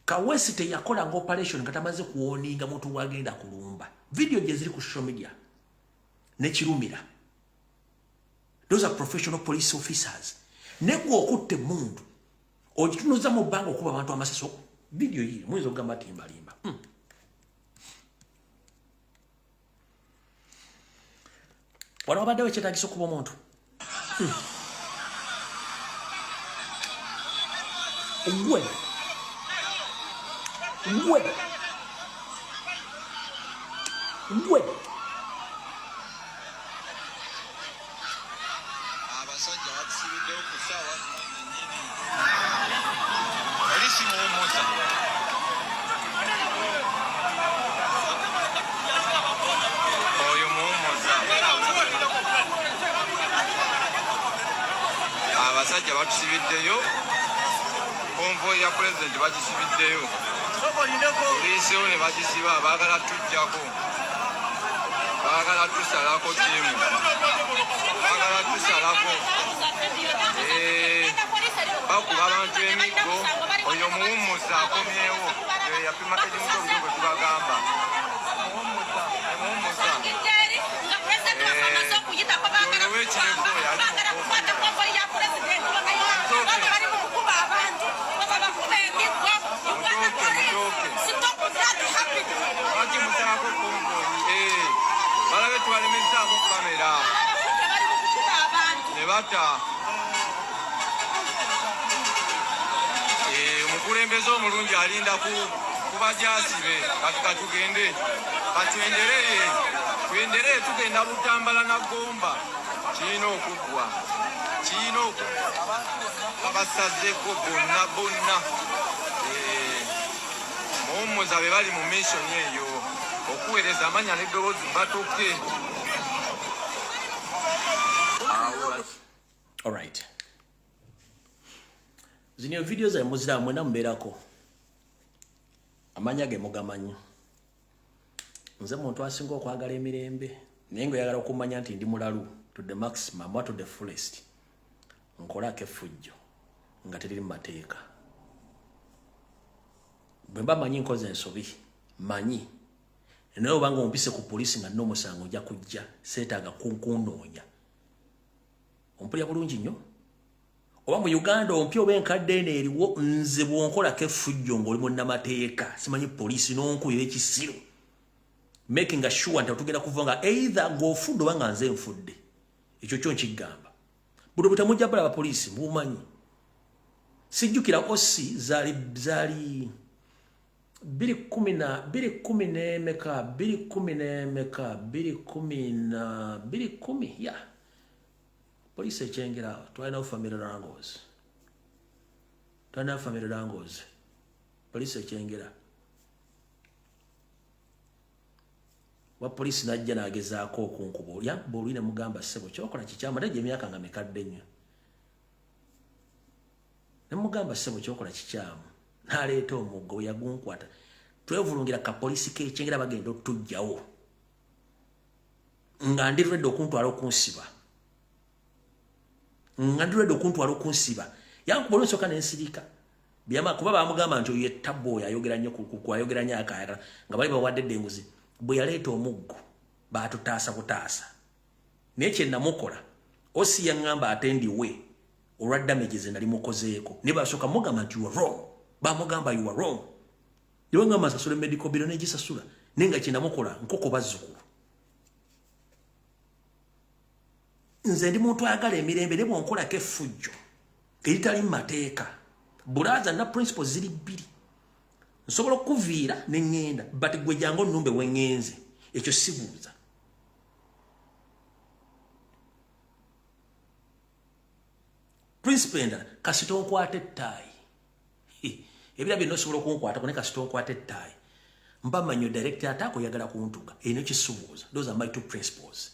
Kawesi teyakola nga operation nga tamaze kuwoninga muntu wagenda kulumba. Video gye ziri ku social media nekirumira. Those are professional police officers. Negwe okutte mundu ogitunuza mu bbanga okuba abantu amasaso. Video hii mwezo gamba timbalimba. Wano abaddewo ekyetaagisa okuba omuntu. Gwe Gwe. Abasajja batusibiddewo ku ssaawa nnyini. Oli si muwummuza. Oyo muwummuza. Abasajja batusibiddeyo. Konvoyi ya pulezidenti bagisibiddeyo. Poliisiwo ne bagisiba baagala tujjako. Baagala tusalako tiimu. Baagala tusalako. Bakuba abantu emiggo. Oyo muwummuza akomyewo. Yapima ekimugo bwe tubagamba. Muwummuza. Oyo w'ekirevu yali bakimusako konvoyi. Balabe twalemezzaako kamera. Ne bata. Omukulembeze omulungi alinda kubajasibe. Kati katugende. Twendereye tugenda Lutambala na Gomba. Kirina okuggwa. Babasazeeko bonna. Muwummuza be bali mu mission eyo okuweereza amanya n'eddoboozi batuuke. Alright. Zino video za muzira mwena mberako. Amanya ge mugamanyi. Nze muntu asinga okwagala emirembe. Naye ng'oyagala okumanya nti ndi mulalu to the maximum or to the fullest. Nkolako effujjo nga teriri mu mateeka. Bwemba manyi nkoze ensobi. Manyi. Naye obanga ompise ku polisi nga n'omusango ojja kujja seetaaga kunkunoonya. Ompulya bulungi nnyo. Oba mu Uganda ompya oba enkadde eno eriwo nze bw'onkolako effujjo ng'oli munnamateeka. Simanyi polisi n'onkubira ekisiru. Making sure nti otugenda kuva nga either ng'ofudde oba nga nze nfudde. Ekyo kyo nkigamba. Buno butamujja bulaba polisi mubumanyi. Sijjukira osi zaali 2010 ya polisi ekyengera twalina family wrangles polisi ekyengera wa polisi najja nagezaako okunkuba olya bwolwine mugamba ssebo kyokola kikyama naye emyaka nga mikadde nnyo ne mugamba ssebo kyokola kikyamu naleeta omuggo yagunkwata twevulungira ka polisi kekyengera bagenda otujjawo nga ndirwedde okuntwala okunsiba yankuba olwensooka nensirika byama kuba bamugamba nti oyo ettabbo oyo ayogera nnyo ayogera nnyo akayagala nga bali bawadde eddenguzi bwe yaleeta omuggo baatutaasa butaasa naye kye namukola osi yaŋŋamba ate ndiwe olwa damages nali mukozeeko ne basooka mugamba nti you are wrong bamugamba you are wrong niwe ngamba nsasula medical bill negisasula naye nga kye namukola nkoko bazzukulu nze ndi muntu ayagala emirembe ne bwonkolako effujjo eritali mu mateeka bulaaza na principles ziri bbiri nsobola okuviira ne ŋŋenda but gwe jangu onnumbe we ŋŋenze ekyo sibuuza principle endala kasita onkwata ettaayi ebira byonna osobola okunkwatako ne kasita onkwata ettaayi mba manyo director ataako oyagala kuntuga erina ekisubuuza those are my two principles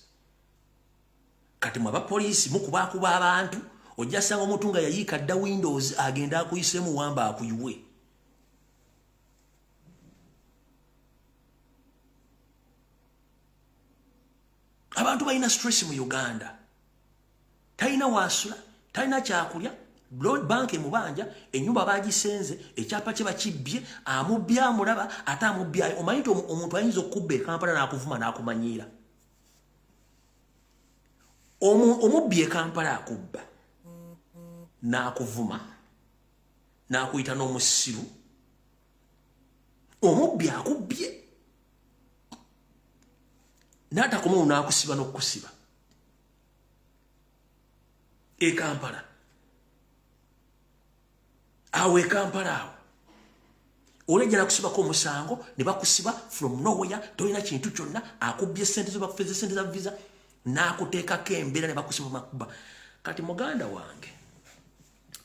kati mwe abapoliisi mukubaakuba abantu ojja sanga omuntu nga yayiika dda windows agenda akuyisemu wamba akuyiwe abantu balina stress mu Uganda talina waasula talina kyakulya Blood bank mubanja enyumba bagisenze ekyapa kye bakibbye amubbya amulaba ate amubbya omanyi omuntu ayinza okubba Kampala n'akuvuma n'akumanyiira omubbi Kampala akubba n'akuvuma n'akuyita n'omusiru omubbi akubbye n'atakomawo n'akusiba n'okusiba Kampala awe Kampala awo olejja nakusibako omusango ne bakusiba from nowhere tolina kintu kyonna akubbye sente zobakufeze sente za visa n'akuteekako embeera ne bakusiba makuba kati muganda wange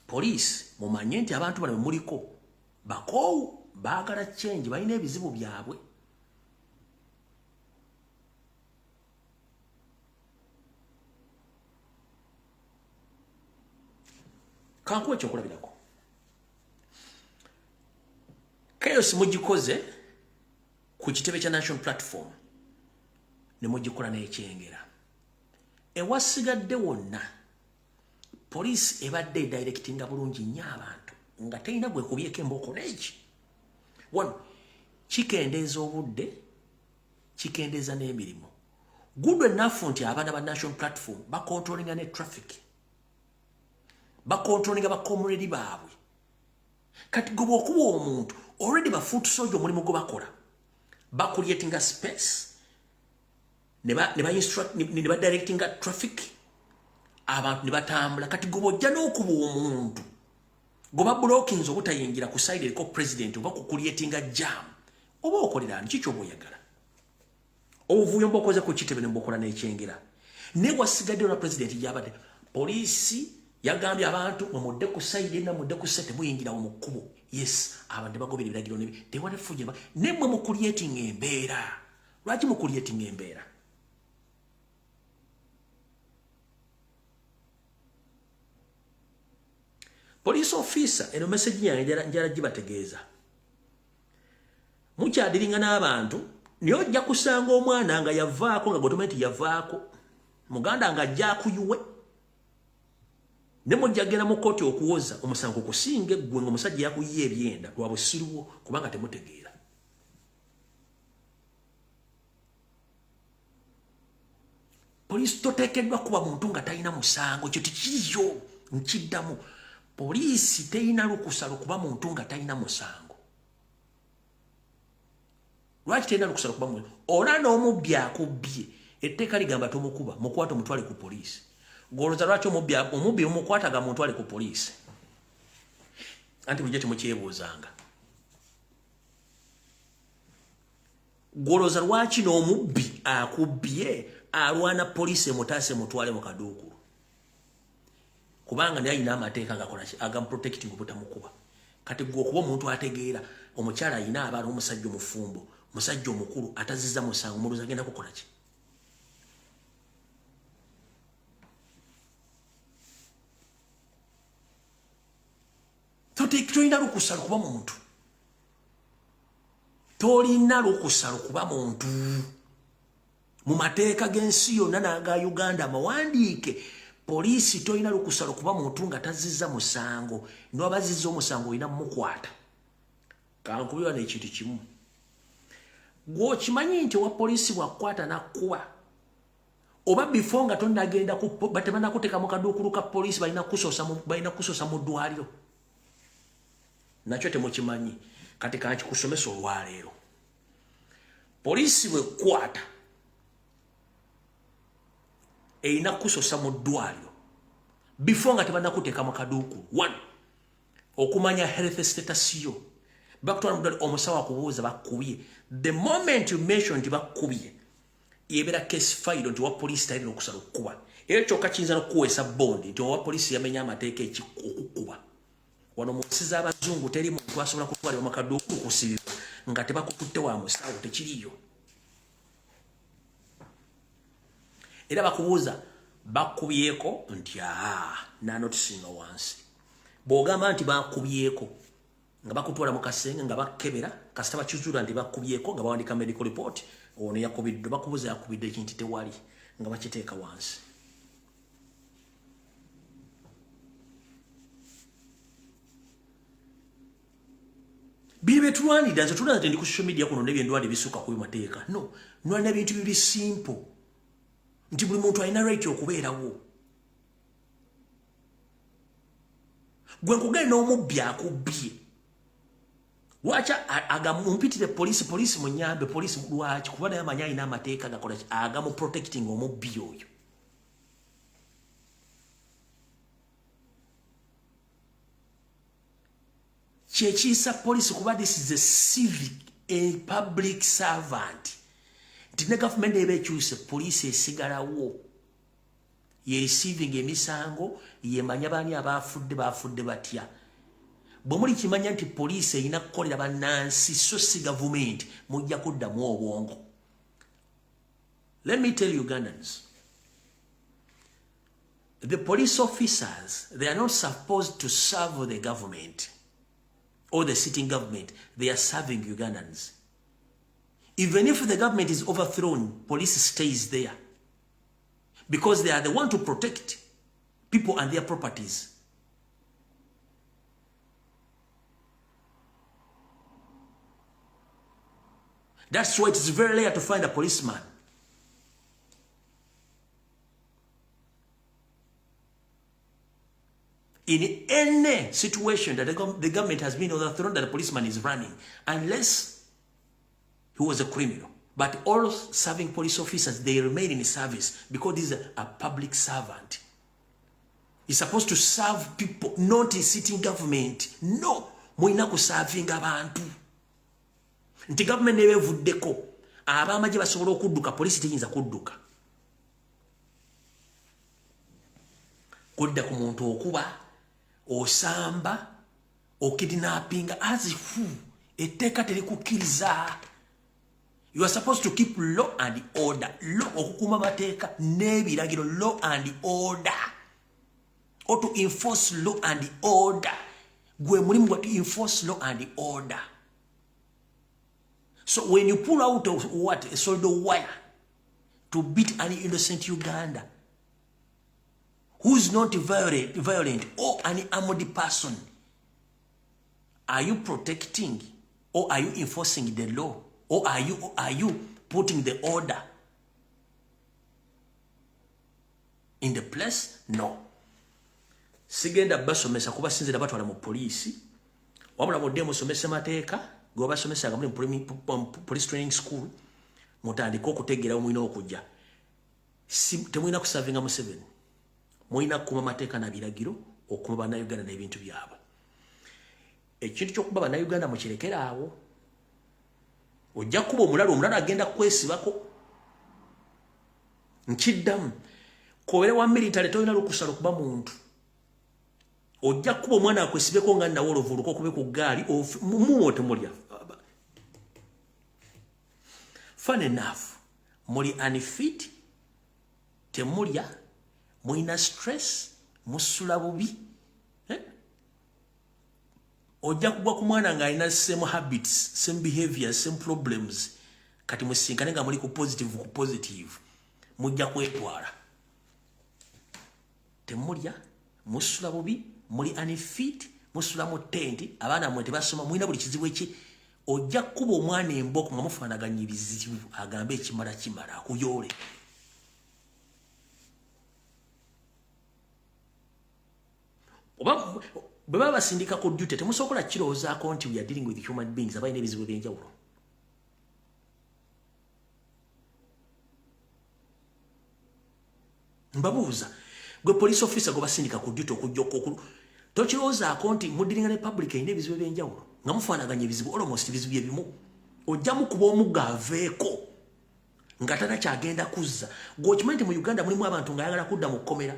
poliisi mumanye nti abantu bano muliko bakoowu baagala change balina ebizibu byabwe kankuwa ekyokulabirako chaos mugikoze ku kitebe kya national platform ne mugikola n'ekyengera ewasigadde wonna poliisi ebadde edirectinga bulungi nnyo abantu nga terina gwekubyeko embooko n'eki wano kikendeeza obudde kikendeeza n'emirimu good enough nti abaana ba national platform bakontrolinga ne traffic bakontrolinga bakomredi baabwe kati gwe bw'okuba omuntu already bafuutusoja omulimu gwe bakola bakuliatinga space ne badirectinga traffic abantu ne batambula kati gwe bw'ojja n'okuba omuntu gwe babulokinze obutayingira ku side eriko president oba kukuliatinga jam oba okolera ani kiki oba oyagala obuvuyo mbokoze ku kitebe ne mbokola n'ekyengera ne wasigaddeyo na president gyabadde poliisi yagambye abantu mumudde ku side na mudde ku sete muyingira mu kkubo yes abantu bagobera ebiragiro nebi tewale fujema nemwe mu creating embeera lwaki mu creating embeera police officer eno message yange njala gibategeeza mukyadiringa n'abantu niyo ojja kusanga omwana nga yavaako nga government yavaako muganda nga ajja akuyuwe Nemo jagena mu koti okuwoza omusango kusinge gwe omusajja yakuyiye ebyenda lwa busiruwo kubanga temutegeera. Police totekedwa kuba muntu nga talina musango kyo tikiyo nkiddamu. Police teina lukusa kuba muntu nga talina musango. Lwaki teina lukusa kuba muntu? Ona n'omubbi akubbye etteeka ligamba tomukuba mukwata omutwale ku police. Goloza lwaki omubbi omukwataga muntu ali ku police. Anti mujje temukyebuuzanga. Goloza lwaki n'omubbi akubbye alwana police mutase mutwale mu kaduukulu. Kubanga naye ayina amateeka agakola agamu protecting obutamukuba. Kati gwe okuba omuntu ategeera omukyala ayina abaana omusajja omufumbo musajja omukulu atazizza musango muluza agenda kukola ki? Tolina lukusa kuba muntu. Tolina lukusa kuba muntu. Mu mateeka g'ensi yonna n'aga Uganda mawandiike poliisi tolina lukusa kuba muntu nga tazizza musango. N'abazizza omusango olina mukwata. Kankubira n'ekintu kimu. Gwe kimanyi nti wa poliisi bwakwata nakkuba. Oba before nga tonnagenda batemana kuteeka mu kaduukulu ka poliisi balina kusosa mu ddwaliro. Nakyo temukimanyi kati kankikusomesa olwaleero. Poliisi bwe kwata erina kusosa mu ddwaliro before nga tebanakuteeka mu kaduukulu. One, okumanya health status yo. Bakutwala mu omusawo akubuuza bakubye. The moment you mention nti bakubye yebeera case file nti wa poliisi talina okusala okukuba. Era kyokka kiyinza n'okukuweesa bondi nti owa poliisi yamenya amateeka okukuba. Wano mu nsi z'abazungu teri muntu asobola kutwalibwa mu kaduukulu kusibibwa nga tebakututte wa musawo tekiriyo. Era bakubuuza bakubyeko nti nanotisinga wansi. Bw'ogamba nti bakubyeko nga bakutwala mu kasenge nga bakebera kasita bakizuula nti bakubyeko nga bawandika medical report ono yakubiddwa bakubuuza yakubidde ekintu tewali nga bakiteeka wansi. Bibe tulwanira nze tulwana tendi ku social media kuno nebye ndwali bisuka ku mateeka. No, nwana bintu biri simple. Nti buli muntu alina right okubeerawo. Gwe nkugenda n'omubbi akubbye. Lwacha agamumpitire poliisi munyambe poliisi lwaki kuba naye amanyi alina amateeka gakola agamu protecting omubbi oyo. Kyekiyisa police kuba this is a civic, a public servant. Tina government ebe kyuse police esigalawo. Ye receiving emisango, ye manya bani abafudde batya. Bwemuli kimanya nti police erina kukolera bannansi so si government mujja kuddamu obwongo. Let me tell you Ugandans. The police officers, they are not supposed to serve the government or the sitting government. They are serving Ugandans. Even if the government is overthrown, police stays there. Because they are the one to protect people and their properties. That's why it's very rare to find a policeman. In any situation that the government has been overthrown, that the policeman is running, unless he was a criminal. But all serving police officers, they remain in service because this is a public servant. He's supposed to serve people, not in sitting government. No, muina kuserving abantu. Nti government newe vuddeko, abamaje basobola okudduka, police teyinza kudduka. Kudda ku muntu okuba, osamba, okidnapping, as if etteeka terikukkiriza. You are supposed to keep law and order. Law okukuma mateeka n'ebiragiro, law and order. Or to enforce law and order. Gwe mulimu gwa to enforce law and order. So when you pull out of what? A solid wire to beat an innocent Uganda who is not violent or an armed person, are you protecting or are you enforcing the law? Or are you putting the order in the place? No. Sigenda basomesa kuba sinzira batwala mu police. Wabula modde musomesa mateeka, go basomesa nga muri police training school. Mutandika okutegeera omwina okujja. Temwina kusavinga mu 7. Mwina kuma mateeka na biragiro okuma bana Uganda n'ebintu byabwe. Ekintu ky'okuba bana Uganda mukirekera awo. Ojja kuba omulala agenda kwesibako. Nkiddamu kobere wa military toyina lukusala okuba muntu. Ojja kuba omwana akwesibeko nga nawo oluvuluko kube ku gaali mumuwote mulya. Fun enough, muli unfit, temulya, muina stress, musula bubi. Ojja kugwa ku mwana nga alina same habits, same behaviors, same problems. Kati musinkane nga muli ku positive. Mujja kwetwala. Temulya, musula bubi, muli unfit, musula mu tent, abaana mwe tebasoma, mulina buli kizibu eki. Ojja kuba omwana emboko nga mufaanaganya ebizibu, agambe ekimala akuyole. Baba basindika ku duty temusokola kirowoozaako nti we are dealing with human beings abalina ebizibu ebyenjawulo. Mbabuuza gwe police officer gwe basindika ku duty okujja okukulu tokirowoozaako nti mudiringa ne public erina ebizibu ebyenjawulo nga mufaanaganya ebizibu almost ebizibu ebimu ojjamu kuba omuga aveeko nga tanakyagenda kuzza. Gwokimanyi nti mu Uganda mulimu abantu nga ayagala kudda mu kkomera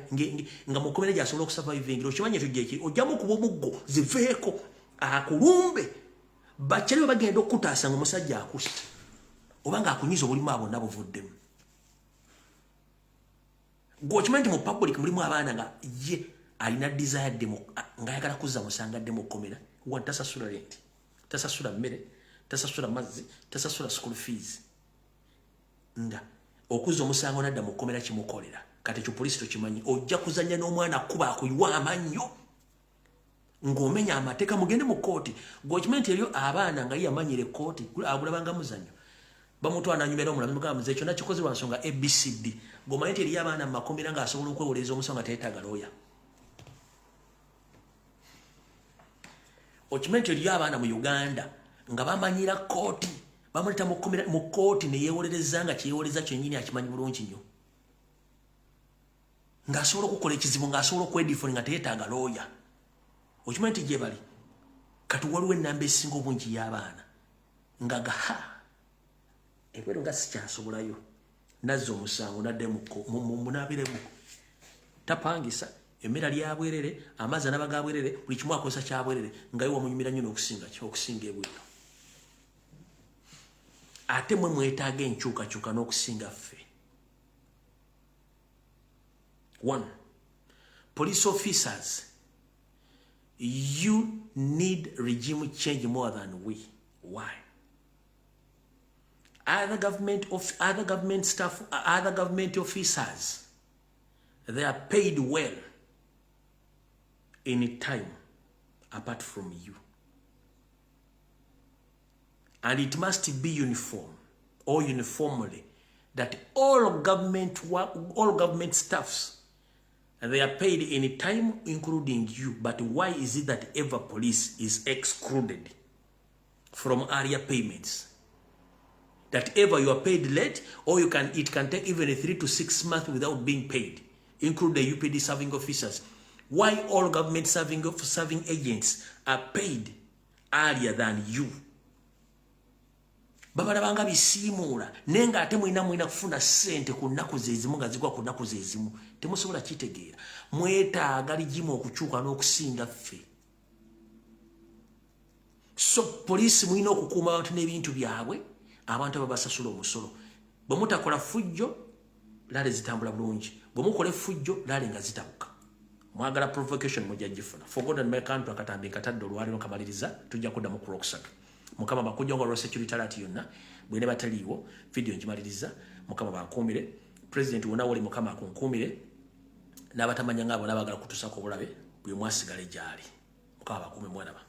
nga mu kkomera gy'asobola okusurvivingira. Okimanyi ekyo gyeki ojjamu kuba omuggo ziveeko akulumbe bakyali bagenda okutaasa nga omusajja akusse oba nga akunyiza obulimu abo nabo buvuddemu. Gwokimanyi nti mu public mulimu abaana nga ye alina desire nga ayagala kuzza musangadde mu kkomera wa tasasula rent, tasasula mmere, tasasula mazzi, tasasula school fees. Nga okuzza omusango nadda mu kkomera kimukolera. Kati ekyo poliisi tokimanyi. Ojja kuzannya n'omwana kuba akuyiwa amannyo ng'omenya amateeka mugende mu kooti. Gwokimanyi nti eriyo abaana nga ye yamanyira ekkooti agulabanga muzannyo bamutwala nanyumira omulamu mugamba nze kyonna kikoze lwa nsonga ABCD. Gwomanyi nti eriyo abaana mu makomera nga asobola okwewoleza omusango nga teyeetaaga looya. Okimanyi nti eriyo abaana mu Uganda nga bamanyira kooti bamuleta mu kooti ne yeewolereza nga kyeyewoleza kyennyini akimanyi bulungi nnyo. Ng'asobola okukola ekizibu ng'asobola okwedifooni nga teyeetaaga looya. Okimanyi nti gye bali kati waliwo ennamba esinga obungi y'abaana nga gaha ebweru nga sikyasobolayo nazza omusango nadde munaabiremu tapangisa emmera lyabwerere amazzi anabagabwerere buli kimu akozesa kyabwerere ngayo wamunyumira nnyo n'okusinga ebweru ate mwe mwetaaga enkyukakyuka n'okusinga ffe. 1. Police officers, you need regime change more than we. Why? Other government staff, other government officers, they are paid well in time apart from you. And it must be uniform or uniformly that all government staffs, they are paid in time, including you. But why is it that every police is excluded from area payments? That ever you are paid late, or it can take even 3 to 6 months without being paid, including the UPD serving officers. Why all government serving agents are paid earlier than you? Babalabanga bisimuula nenga ate mwina kufuna sente ku nnaku zezimu nga zigwa ku nnaku zezimu temusobola kitegeera. Mwetaaga ligimu okukyuka n'okusinga ffe. So poliisi mwina okukuuma abantu n'ebintu byabwe, abantu ababasasula omusolo. Bwe mutakola fujjo laale zitambula bulungi, bwe mukola effujjo laale nga zitabuka. Mwagala provocation mujja gifuna. Forgotten my country akatambi katadde olwaliro kamaliriza tujja kudda mu kulokusatu. Mukama bakujjonga olwa security alert yonna bwene bataliiwo video njimaliriza mukama bankuumire president wona wali mukama akunkuumire n'abatamanya ngabo n'abagala kutusako obulabe bwe mwasigale gyali mukama bakuume mwana ba